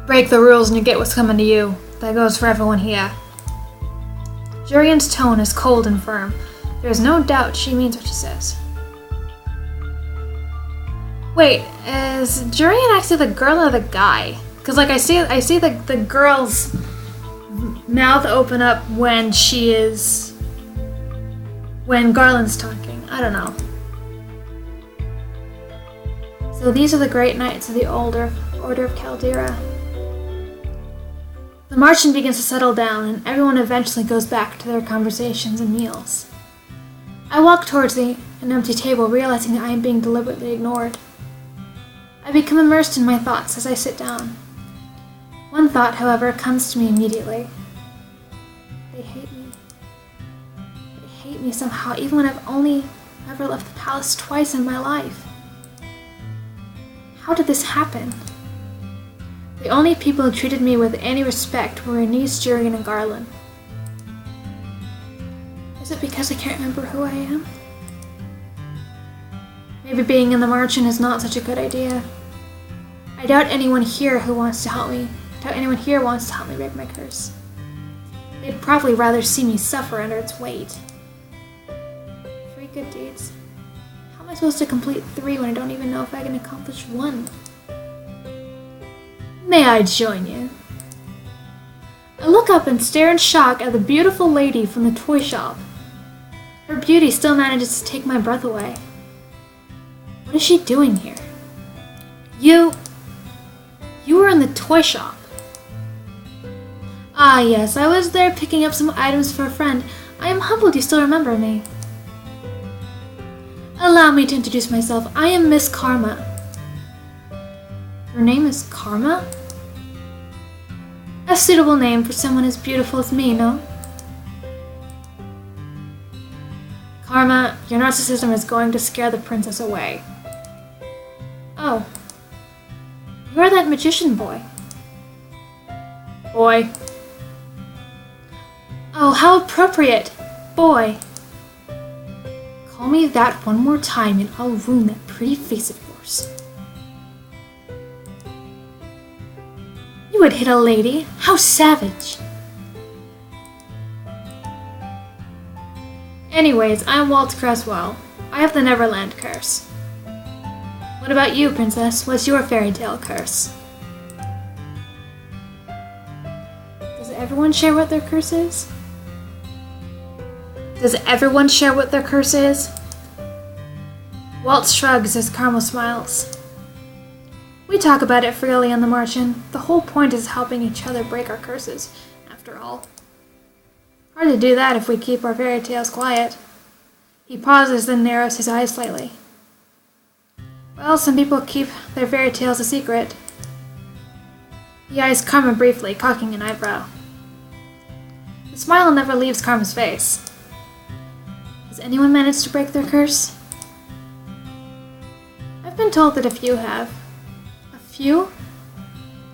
Break the rules and you get what's coming to you. That goes for everyone here. Jurian's tone is cold and firm. There is no doubt she means what she says. Wait, is Jurian actually the girl or the guy? Because like I see the girl's mouth open up when Garland's talking. I don't know. So these are the great knights of the Order of Caldera. The Marching begins to settle down, and everyone eventually goes back to their conversations and meals. I walk towards an empty table, realizing that I am being deliberately ignored. I become immersed in my thoughts as I sit down. One thought, however, comes to me immediately. They hate me. They hate me somehow, even when I've only ever left the palace twice in my life. How did this happen? The only people who treated me with any respect were Anise, Jurian, and Garland. Is it because I can't remember who I am? Maybe being in the Marching is not such a good idea. I doubt anyone here wants to help me break my curse. They'd probably rather see me suffer under its weight. 3 good deeds. How am I supposed to complete 3 when I don't even know if I can accomplish 1? May I join you? I look up and stare in shock at the beautiful lady from the toy shop. Her beauty still manages to take my breath away. What is she doing here? You were in the toy shop. Ah yes, I was there picking up some items for a friend. I am humbled you still remember me. Allow me to introduce myself. I am Miss Karma. Your name is Karma? A suitable name for someone as beautiful as me, no? Karma, your narcissism is going to scare the princess away. Oh. You're that magician boy. Boy. Oh, how appropriate. Boy. Call me that one more time and I'll ruin that pretty face of yours. You would hit a lady? How savage. Anyways, I'm Walt Cresswell. I have the Neverland curse. What about you, princess? What's your fairy tale curse? Does everyone share what their curse is? Does everyone share what their curse is? Walt shrugs as Carmel smiles. We talk about it freely on the margin. The whole point is helping each other break our curses, after all. Hard to do that if we keep our fairy tales quiet. He pauses, then narrows his eyes slightly. Well, some people keep their fairy tales a secret. He eyes Karma briefly, cocking an eyebrow. The smile never leaves Karma's face. Has anyone managed to break their curse? I've been told that a few have. A few?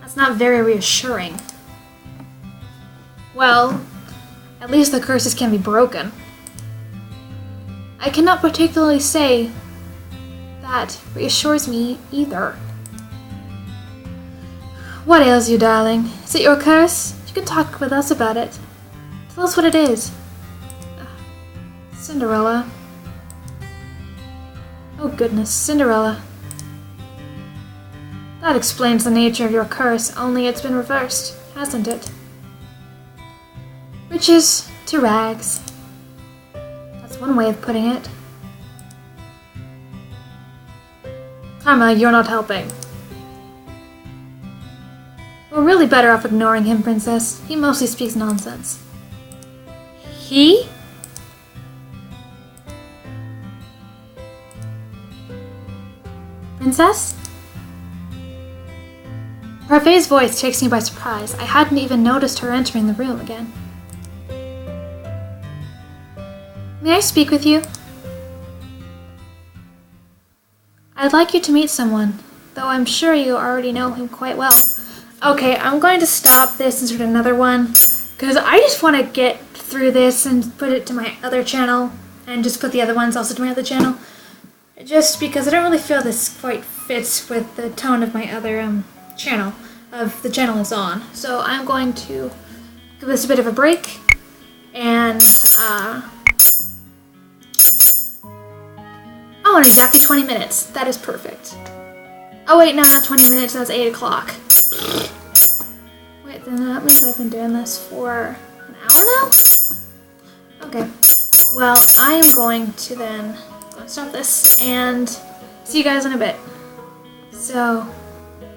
That's not very reassuring. Well, at least the curses can be broken. I cannot particularly say that reassures me either. What ails you, darling? Is it your curse? You can talk with us about it. Tell us what it is. Cinderella. Oh goodness, Cinderella. That explains the nature of your curse, only it's been reversed, hasn't it? Riches to rags. That's one way of putting it. Karma, you're not helping. We're really better off ignoring him, princess. He mostly speaks nonsense. He? Princess? Parfait's voice takes me by surprise. I hadn't even noticed her entering the room again. May I speak with you? I'd like you to meet someone, though I'm sure you already know him quite well. Okay, I'm going to stop this and start another one, because I just want to get through this and put it to my other channel, and just put the other ones also to my other channel. Just because I don't really feel this quite fits with the tone of my other channel, of the channel it's on. So I'm going to give this a bit of a break, and oh, in exactly 20 minutes. That is perfect. Oh wait, no, not 20 minutes, that's 8 o'clock. Wait, then that means I've been doing this for an hour now? Okay. Well, I am going to then stop this and see you guys in a bit. So,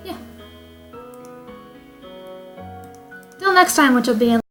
yeah. Till next time, which will be in